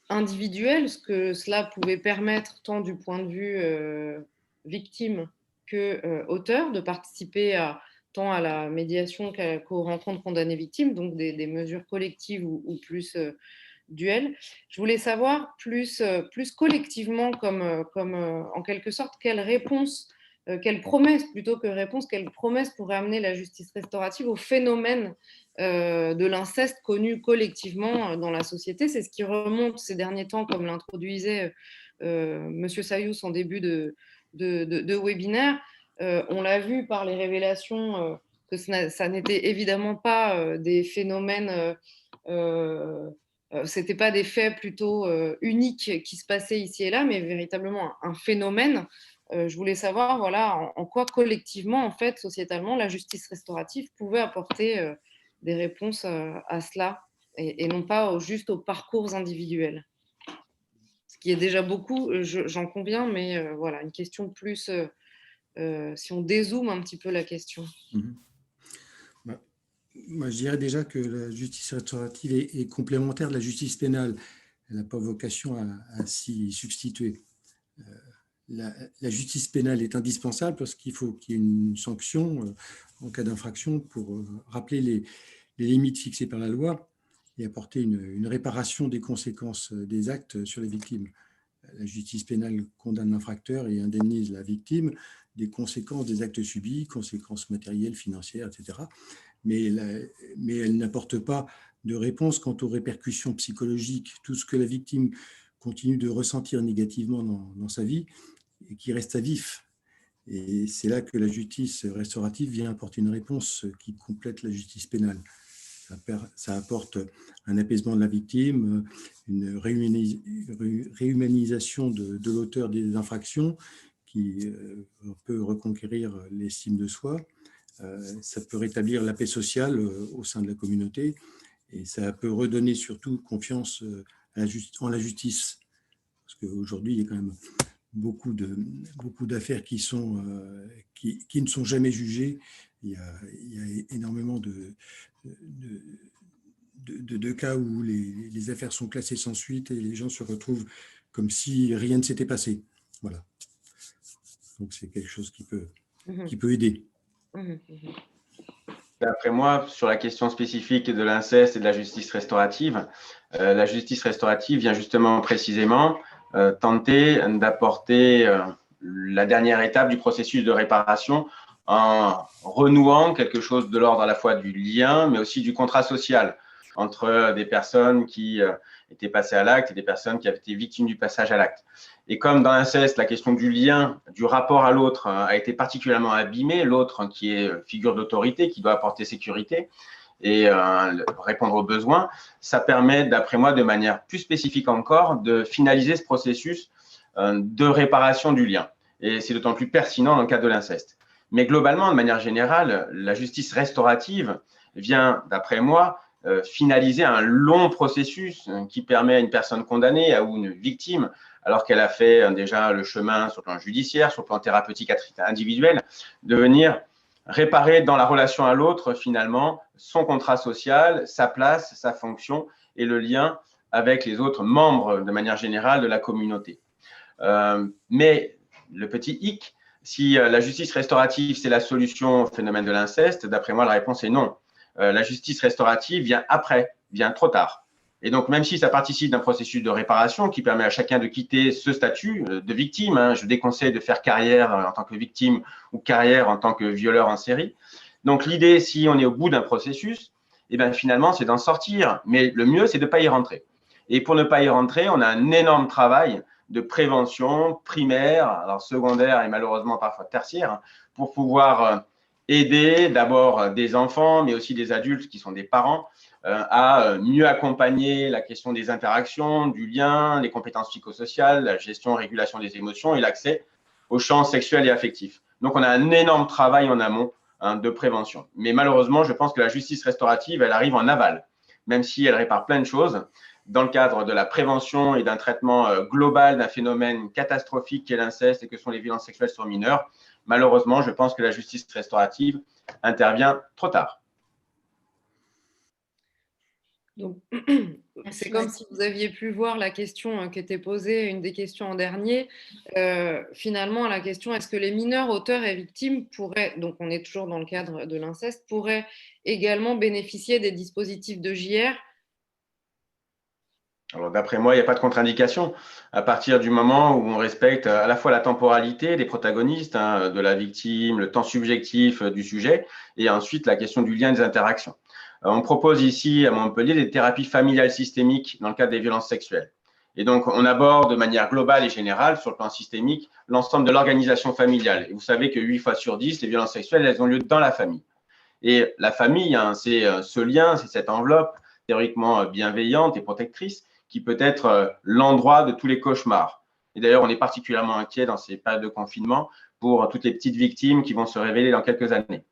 individuel ce que cela pouvait permettre tant du point de vue victime que auteur de participer tant à la médiation qu'aux rencontres condamnées-victimes, donc des mesures collectives ou plus duel. Je voulais savoir plus collectivement, comme en quelque sorte, quelle réponse, quelle promesse, plutôt que réponse, quelle promesse pourrait amener la justice restaurative au phénomène de l'inceste connu collectivement dans la société. C'est ce qui remonte ces derniers temps, comme l'introduisait Monsieur Sayous en début de webinaire. On l'a vu par les révélations que ça n'était évidemment pas des phénomènes c'était pas des faits plutôt uniques qui se passaient ici et là, mais véritablement un phénomène. Je voulais savoir, voilà, en quoi collectivement, en fait, sociétalement, la justice restaurative pouvait apporter des réponses à cela, et non pas juste aux parcours individuels. Ce qui est déjà beaucoup, j'en conviens, mais voilà, une question plus, si on dézoome un petit peu la question. Moi, je dirais déjà que la justice restaurative est complémentaire de la justice pénale. Elle n'a pas vocation à s'y substituer. La justice pénale est indispensable parce qu'il faut qu'il y ait une sanction en cas d'infraction pour rappeler les limites fixées par la loi et apporter une réparation des conséquences des actes sur les victimes. La justice pénale condamne l'infracteur et indemnise la victime des conséquences des actes subis, conséquences matérielles, financières, etc. Mais elle n'apporte pas de réponse quant aux répercussions psychologiques, tout ce que la victime continue de ressentir négativement dans sa vie et qui reste à vif. Et c'est là que la justice restaurative vient apporter une réponse qui complète la justice pénale. Ça apporte un apaisement de la victime, une réhumanisation de l'auteur des infractions qui peut reconquérir l'estime de soi. Ça peut rétablir la paix sociale au sein de la communauté et ça peut redonner surtout confiance en la justice. Parce qu'aujourd'hui, il y a quand même beaucoup d'affaires qui ne sont jamais jugées. Il y a énormément de cas où les affaires sont classées sans suite et les gens se retrouvent comme si rien ne s'était passé. Voilà. Donc, c'est quelque chose qui peut aider. D'après moi, sur la question spécifique de l'inceste et de la justice restaurative vient justement précisément tenter d'apporter la dernière étape du processus de réparation en renouant quelque chose de l'ordre à la fois du lien, mais aussi du contrat social entre des personnes qui étaient passées à l'acte et des personnes qui avaient été victimes du passage à l'acte. Et comme dans l'inceste, la question du lien, du rapport à l'autre a été particulièrement abîmée, l'autre qui est figure d'autorité, qui doit apporter sécurité, et répondre aux besoins, ça permet, d'après moi, de manière plus spécifique encore, de finaliser ce processus de réparation du lien. Et c'est d'autant plus pertinent dans le cadre de l'inceste. Mais globalement, de manière générale, la justice restaurative vient, d'après moi, finaliser un long processus qui permet à une personne condamnée ou une victime, alors qu'elle a fait déjà le chemin sur le plan judiciaire, sur le plan thérapeutique individuel, de venir réparer dans la relation à l'autre, finalement, son contrat social, sa place, sa fonction et le lien avec les autres membres, de manière générale, de la communauté. Mais le petit hic, si la justice restaurative, c'est la solution au phénomène de l'inceste, d'après moi, la réponse est non. La justice restaurative vient après, vient trop tard. Et donc, même si ça participe d'un processus de réparation qui permet à chacun de quitter ce statut de victime, je déconseille de faire carrière en tant que victime ou carrière en tant que violeur en série. Donc, l'idée, si on est au bout d'un processus, eh bien, finalement, c'est d'en sortir. Mais le mieux, c'est de ne pas y rentrer. Et pour ne pas y rentrer, on a un énorme travail de prévention primaire, alors secondaire et malheureusement parfois tertiaire, pour pouvoir aider d'abord des enfants, mais aussi des adultes qui sont des parents, à mieux accompagner la question des interactions, du lien, les compétences psychosociales, la gestion, régulation des émotions et l'accès aux champs sexuels et affectifs. Donc, on a un énorme travail en amont de prévention. Mais malheureusement, je pense que la justice restaurative, elle arrive en aval, même si elle répare plein de choses. Dans le cadre de la prévention et d'un traitement global d'un phénomène catastrophique qu'est l'inceste et que sont les violences sexuelles sur mineurs, malheureusement, je pense que la justice restaurative intervient trop tard. Donc, c'est comme si vous aviez pu voir la question qui était posée, une des questions en dernier. Finalement, la question, est-ce que les mineurs, auteurs et victimes pourraient, donc on est toujours dans le cadre de l'inceste, pourraient également bénéficier des dispositifs de JR? Alors, d'après moi, il n'y a pas de contre-indication. À partir du moment où on respecte à la fois la temporalité des protagonistes, de la victime, le temps subjectif du sujet, et ensuite la question du lien et des interactions. On propose ici à Montpellier des thérapies familiales systémiques dans le cadre des violences sexuelles. Et donc, on aborde de manière globale et générale, sur le plan systémique, l'ensemble de l'organisation familiale. Et vous savez que 8 fois sur 10, les violences sexuelles, elles ont lieu dans la famille. Et la famille, c'est ce lien, c'est cette enveloppe théoriquement bienveillante et protectrice qui peut être l'endroit de tous les cauchemars. Et d'ailleurs, on est particulièrement inquiet dans ces périodes de confinement pour toutes les petites victimes qui vont se révéler dans quelques années.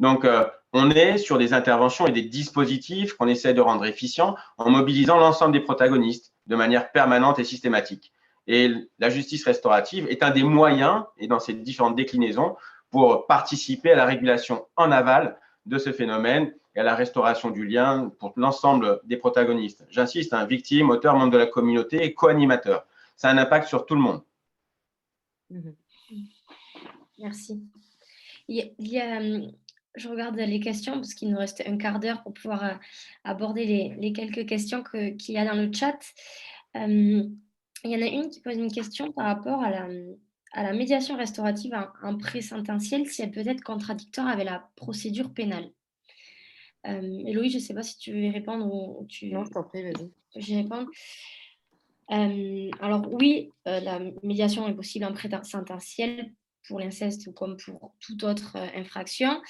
Donc, on est sur des interventions et des dispositifs qu'on essaie de rendre efficients en mobilisant l'ensemble des protagonistes de manière permanente et systématique. Et la justice restaurative est un des moyens, et dans ces différentes déclinaisons, pour participer à la régulation en aval de ce phénomène et à la restauration du lien pour l'ensemble des protagonistes. J'insiste, victime, auteur, membre de la communauté et co-animateur. Ça a un impact sur tout le monde. Merci. Je regarde les questions parce qu'il nous reste un quart d'heure pour pouvoir aborder les quelques questions qu'il y a dans le chat. Il y en a une qui pose une question par rapport à la médiation restaurative en pré-sententiel, si elle peut être contradictoire avec la procédure pénale. Héloïse, je ne sais pas si tu veux y répondre ou tu... Non, je t'en prie, vas-y. Je vais répondre. Alors oui, la médiation est possible en pré-sententiel pour l'inceste comme pour toute autre infraction.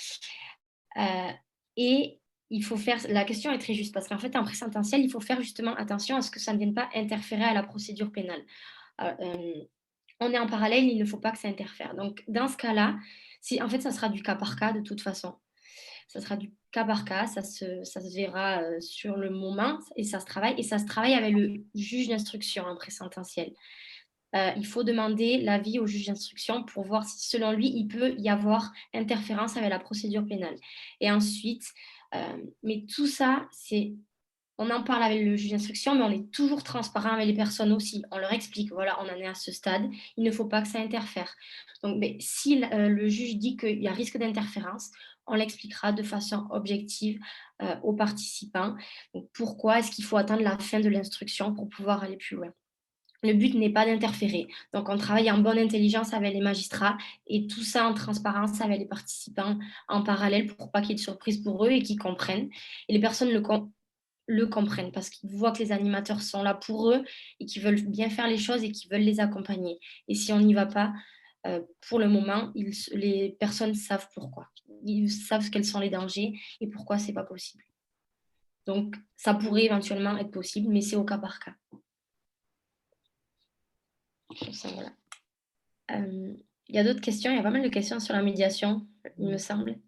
Et il faut faire, la question est très juste parce qu'en fait, en pré-sententiel, il faut faire justement attention à ce que ça ne vienne pas interférer à la procédure pénale. On est en parallèle, il ne faut pas que ça interfère. Donc, dans ce cas-là, en fait, ça sera du cas par cas de toute façon. Ça sera du cas par cas, ça se verra sur le moment et ça se travaille avec le juge d'instruction en pré-sententiel. Il faut demander l'avis au juge d'instruction pour voir si, selon lui, il peut y avoir interférence avec la procédure pénale. Et ensuite, mais tout ça, on en parle avec le juge d'instruction, mais on est toujours transparent avec les personnes aussi. On leur explique, voilà, on en est à ce stade, il ne faut pas que ça interfère. Donc, mais si le juge dit qu'il y a risque d'interférence, on l'expliquera de façon objective aux participants. Donc, pourquoi est-ce qu'il faut attendre la fin de l'instruction pour pouvoir aller plus loin? Le but n'est pas d'interférer. Donc, on travaille en bonne intelligence avec les magistrats et tout ça en transparence avec les participants en parallèle pour pas qu'il y ait de surprise pour eux et qu'ils comprennent. Et les personnes le comprennent parce qu'ils voient que les animateurs sont là pour eux et qu'ils veulent bien faire les choses et qu'ils veulent les accompagner. Et si on n'y va pas, pour le moment, les personnes savent pourquoi. Ils savent quels sont les dangers et pourquoi c'est pas possible. Donc, ça pourrait éventuellement être possible, mais c'est au cas par cas. Ça, voilà. Il y a d'autres questions, il y a pas mal de questions sur la médiation, il me semble.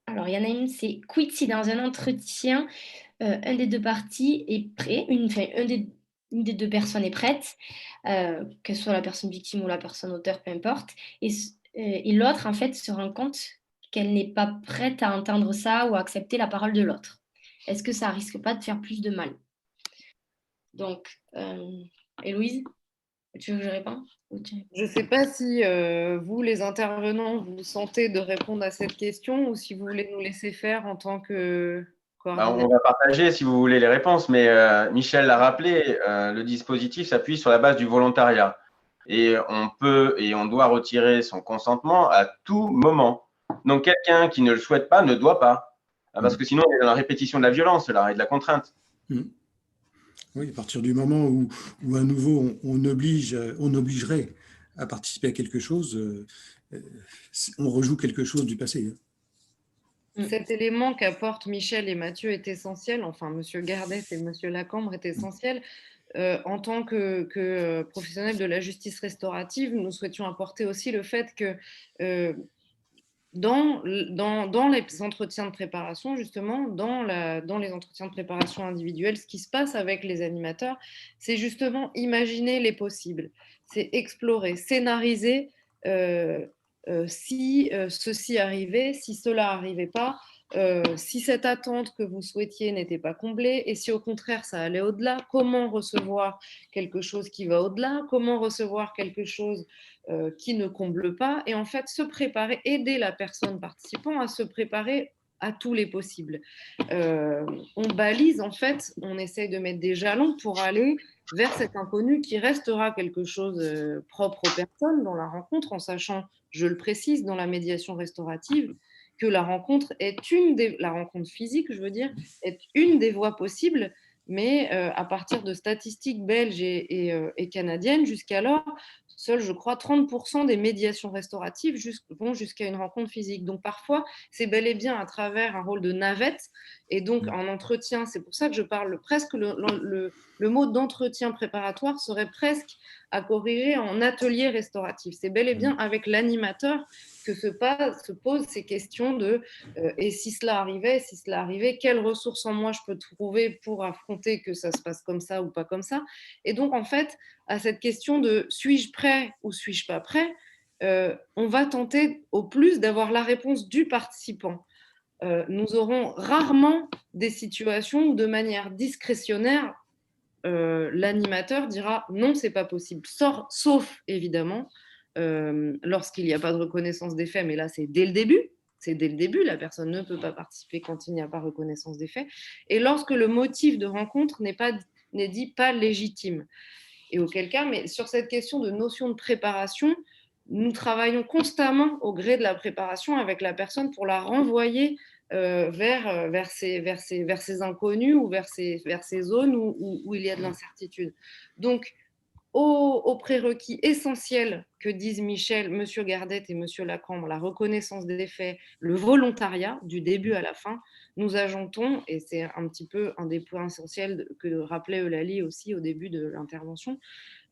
Alors, il y en a une, c'est quid si dans un entretien, un des deux parties est prêt, une des deux personnes est prête, que ce soit la personne victime ou la personne auteur, peu importe, et l'autre, en fait, se rend compte qu'elle n'est pas prête à entendre ça ou à accepter la parole de l'autre. Est-ce que ça risque pas de faire plus de mal? Donc, Héloïse, tu veux que je réponde? Je ne sais pas si vous, les intervenants, vous sentez de répondre à cette question ou si vous voulez nous laisser faire en tant que coordinateur. On va partager si vous voulez les réponses, mais Michel l'a rappelé, le dispositif s'appuie sur la base du volontariat. Et on peut et on doit retirer son consentement à tout moment. Donc, quelqu'un qui ne le souhaite pas ne doit pas. Parce que sinon, il y a dans la répétition de la violence là, et de la contrainte. Oui, à partir du moment où à nouveau on obligerait à participer à quelque chose, on rejoue quelque chose du passé. Cet élément qu'apportent Michel et Mathieu est essentiel, enfin Monsieur Gardet et Monsieur Lacambre est essentiel. En tant que professionnels de la justice restaurative, nous souhaitions apporter aussi le fait que dans les entretiens de préparation, justement, dans les entretiens de préparation individuels, ce qui se passe avec les animateurs, c'est justement imaginer les possibles, c'est explorer, scénariser si ceci arrivait, si cela n'arrivait pas, si cette attente que vous souhaitiez n'était pas comblée, et si au contraire ça allait au-delà, comment recevoir quelque chose qui va au-delà, comment recevoir quelque chose qui ne comble pas, et en fait se préparer, aider la personne participant à se préparer à tous les possibles. On balise, en fait, on essaye de mettre des jalons pour aller vers cet inconnu qui restera quelque chose propre aux personnes dans la rencontre, en sachant, je le précise, dans la médiation restaurative, que la rencontre est la rencontre physique, je veux dire, est une des voies possibles, mais à partir de statistiques belges et canadiennes, jusqu'alors, seuls, je crois, 30% des médiations restauratives vont jusqu'à une rencontre physique. Donc parfois, c'est bel et bien à travers un rôle de navette, et donc en entretien, c'est pour ça que je parle presque, le mot d'entretien préparatoire serait presque à corriger en atelier restauratif. C'est bel et bien avec l'animateur que se posent ces questions de et si cela arrivait, quelles ressources en moi je peux trouver pour affronter que ça se passe comme ça ou pas comme ça. Et donc, en fait, à cette question de suis-je prêt ou suis-je pas prêt, on va tenter au plus d'avoir la réponse du participant. Nous aurons rarement des situations où, de manière discrétionnaire, l'animateur dira non, c'est pas possible, sauf évidemment lorsqu'il n'y a pas de reconnaissance des faits, mais là c'est dès le début. C'est dès le début, la personne ne peut pas participer quand il n'y a pas reconnaissance des faits. Et lorsque le motif de rencontre n'est dit pas légitime. Et auquel cas, mais sur cette question de notion de préparation, nous travaillons constamment au gré de la préparation avec la personne pour la renvoyer vers ces inconnus ou vers ces zones où il y a de l'incertitude. Donc, aux prérequis essentiels que disent Michel, M. Gardet et M. Lacambre, la reconnaissance des faits, le volontariat du début à la fin, nous ajoutons, et c'est un petit peu un des points essentiels que rappelait Eulalie aussi au début de l'intervention,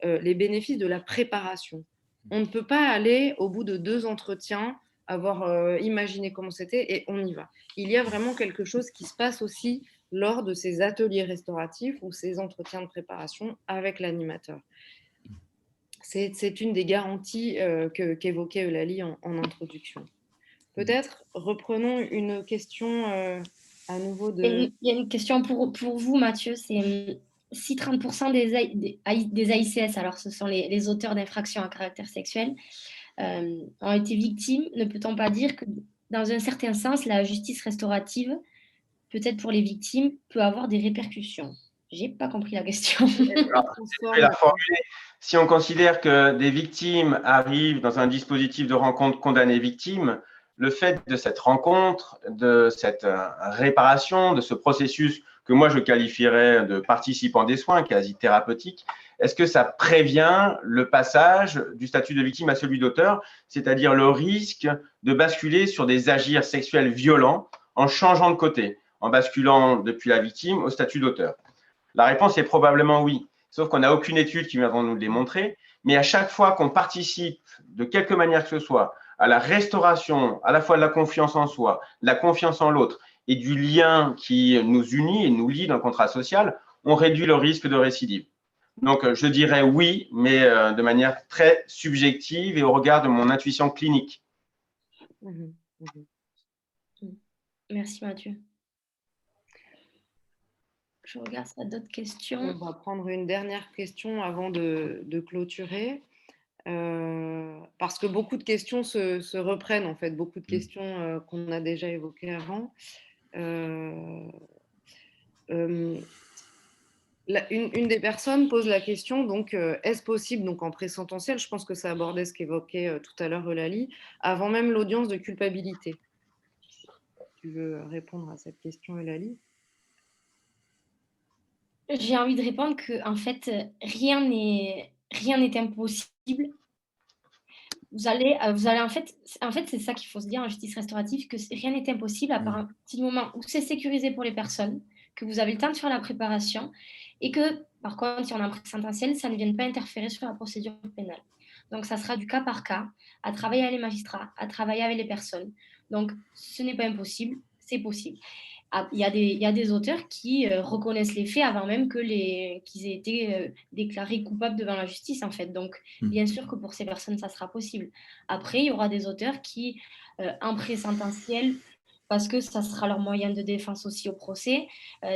les bénéfices de la préparation. On ne peut pas aller au bout de 2 entretiens, avoir imaginé comment c'était et on y va. Il y a vraiment quelque chose qui se passe aussi lors de ces ateliers restauratifs ou ces entretiens de préparation avec l'animateur. C'est une des garanties qu'évoquait Eulalie en introduction. Peut-être reprenons une question à nouveau de... Il y a une question pour vous, Mathieu, c'est si 30% des AICS, alors ce sont les auteurs d'infractions à caractère sexuel, ont été victimes, ne peut-on pas dire que dans un certain sens, la justice restaurative, peut-être pour les victimes, peut avoir des répercussions? J'ai pas compris la question. Si on considère que des victimes arrivent dans un dispositif de rencontre condamné-victime, le fait de cette rencontre, de cette réparation, de ce processus que moi je qualifierais de participant des soins, quasi thérapeutique, est-ce que ça prévient le passage du statut de victime à celui d'auteur, c'est-à-dire le risque de basculer sur des agirs sexuels violents en changeant de côté, en basculant depuis la victime au statut d'auteur? La réponse est probablement oui, sauf qu'on n'a aucune étude qui viendra nous le démontrer, mais à chaque fois qu'on participe de quelque manière que ce soit à la restauration à la fois de la confiance en soi, de la confiance en l'autre et du lien qui nous unit et nous lie dans le contrat social, on réduit le risque de récidive. Donc, je dirais oui, mais de manière très subjective et au regard de mon intuition clinique. Merci Mathieu. Je regarde si y a d'autres questions. On va prendre une dernière question avant de clôturer. Parce que beaucoup de questions se reprennent, en fait, beaucoup de questions qu'on a déjà évoquées avant. Une des personnes pose la question, donc, est-ce possible, donc en présententiel, je pense que ça abordait ce qu'évoquait tout à l'heure Eulalie, avant même l'audience de culpabilité. Tu veux répondre à cette question, Eulalie? J'ai envie de répondre que en fait, rien n'est impossible. Vous allez en fait, c'est ça qu'il faut se dire en justice restaurative, que rien n'est impossible à part un petit moment où c'est sécurisé pour les personnes, que vous avez le temps de faire la préparation et que, par contre, si on est en présentiel, ça ne vienne pas interférer sur la procédure pénale. Donc, ça sera du cas par cas, à travailler avec les magistrats, à travailler avec les personnes. Donc, ce n'est pas impossible, c'est possible. Il y a des auteurs qui reconnaissent les faits avant même qu'ils aient été déclarés coupables devant la justice, en fait. Donc, bien sûr que pour ces personnes, ça sera possible. Après, il y aura des auteurs qui, en présentiel, parce que ça sera leur moyen de défense aussi au procès,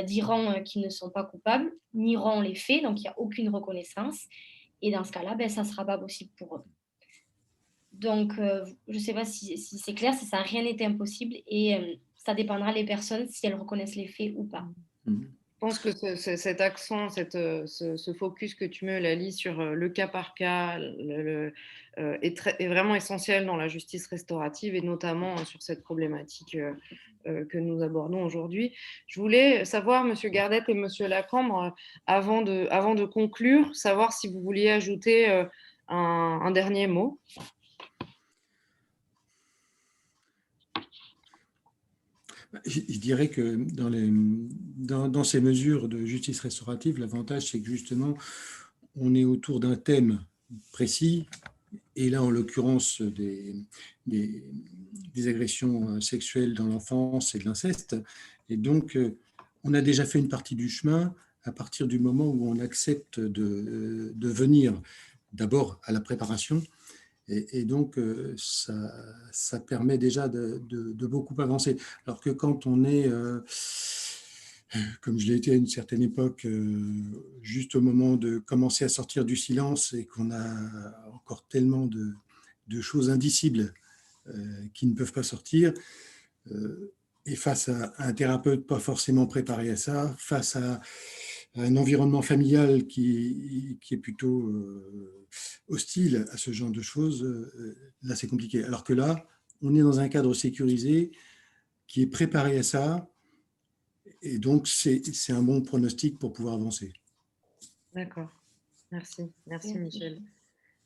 diront qu'ils ne sont pas coupables, nieront les faits, donc il n'y a aucune reconnaissance. Et dans ce cas-là, ça ne sera pas possible pour eux. Donc, je ne sais pas si c'est clair, c'est ça, rien n'est impossible et ça dépendra des personnes si elles reconnaissent les faits ou pas. Je pense que cet accent, ce focus que tu mets, Lali, sur le cas par cas est vraiment essentiel dans la justice restaurative et notamment sur cette problématique que nous abordons aujourd'hui. Je voulais savoir, Monsieur Gardette et Monsieur Lacambre, avant de conclure, savoir si vous vouliez ajouter un dernier mot. Je dirais que dans ces mesures de justice restaurative, l'avantage, c'est que justement, on est autour d'un thème précis, et là, en l'occurrence, des agressions sexuelles dans l'enfance et de l'inceste. Et donc, on a déjà fait une partie du chemin à partir du moment où on accepte de venir d'abord à la préparation. Et donc, ça permet déjà de beaucoup avancer. Alors que quand on est, comme je l'ai été à une certaine époque, juste au moment de commencer à sortir du silence et qu'on a encore tellement de choses indicibles qui ne peuvent pas sortir, et face à un thérapeute pas forcément préparé à ça, face à un environnement familial qui est plutôt hostile à ce genre de choses, là c'est compliqué. Alors que là, on est dans un cadre sécurisé qui est préparé à ça, et donc c'est un bon pronostic pour pouvoir avancer. D'accord, merci Michel.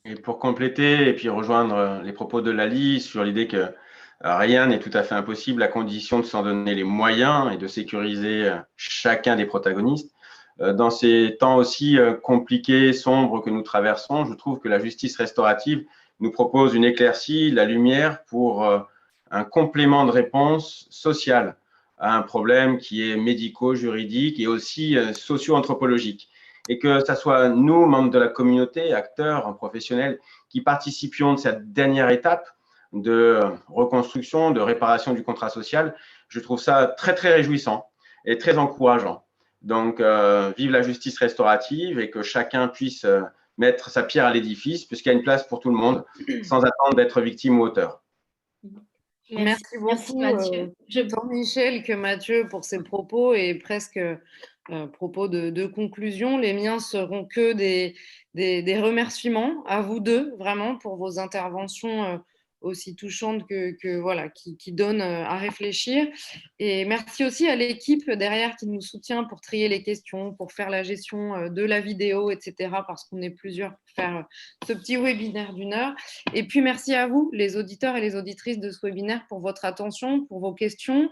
Et pour compléter et puis rejoindre les propos de Lali sur l'idée que rien n'est tout à fait impossible à condition de s'en donner les moyens et de sécuriser chacun des protagonistes. Dans ces temps aussi compliqués, sombres que nous traversons, je trouve que la justice restaurative nous propose une éclaircie, la lumière pour un complément de réponse sociale à un problème qui est médico-juridique et aussi socio-anthropologique. Et que ce soit nous, membres de la communauté, acteurs, professionnels, qui participions de cette dernière étape de reconstruction, de réparation du contrat social, je trouve ça très, très réjouissant et très encourageant. Donc, vive la justice restaurative et que chacun puisse mettre sa pierre à l'édifice, puisqu'il y a une place pour tout le monde, sans attendre d'être victime ou auteur. Merci beaucoup, Mathieu. Tant Michel que Mathieu pour ces propos et presque propos de conclusion. Les miens seront que des remerciements à vous deux, vraiment, pour vos interventions aussi touchante voilà, qui donne à réfléchir. Et merci aussi à l'équipe derrière qui nous soutient pour trier les questions, pour faire la gestion de la vidéo, etc. Parce qu'on est plusieurs pour faire ce petit webinaire d'1 heure. Et puis merci à vous, les auditeurs et les auditrices de ce webinaire, pour votre attention, pour vos questions.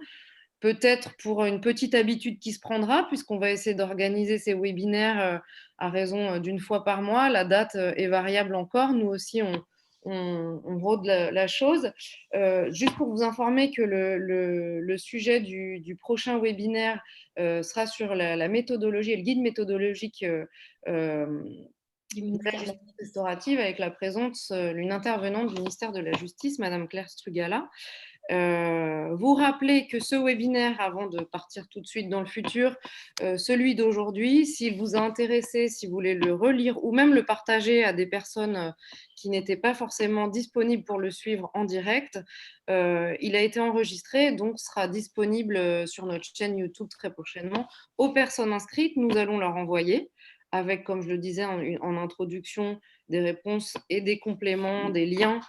Peut-être pour une petite habitude qui se prendra, puisqu'on va essayer d'organiser ces webinaires à raison d'1 fois par mois. La date est variable encore. Nous aussi, on rôde la chose. Juste pour vous informer que le sujet du prochain webinaire sera sur la méthodologie et le guide méthodologique de la justice restaurative, avec la présence d'une intervenante du ministère de la Justice, Madame Claire Strugala. Vous rappelez que ce webinaire, avant de partir tout de suite dans le futur, celui d'aujourd'hui, s'il vous a intéressé, si vous voulez le relire ou même le partager à des personnes qui n'étaient pas forcément disponibles pour le suivre en direct, il a été enregistré, donc sera disponible sur notre chaîne YouTube très prochainement. Aux personnes inscrites, nous allons leur envoyer, avec, comme je le disais en introduction, des réponses et des compléments, des liens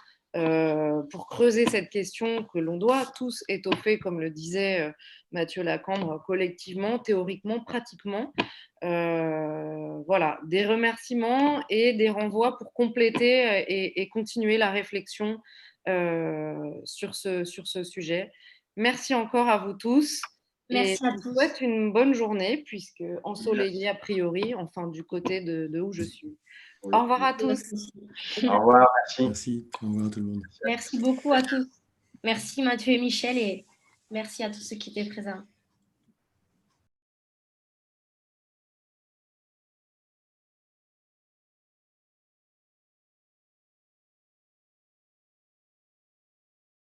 pour creuser cette question que l'on doit tous étoffer, comme le disait Mathieu Lacambre, collectivement, théoriquement, pratiquement. Voilà, des remerciements et des renvois pour compléter et continuer la réflexion sur ce sujet. Merci encore à vous tous. Merci et à je vous tous. souhaite une bonne journée, puisque ensoleillée a priori, enfin du côté de où je suis. Au revoir à tous. Au revoir, merci. Merci. Au revoir tout le monde. Merci beaucoup à tous. Merci Mathieu et Michel et merci à tous ceux qui étaient présents.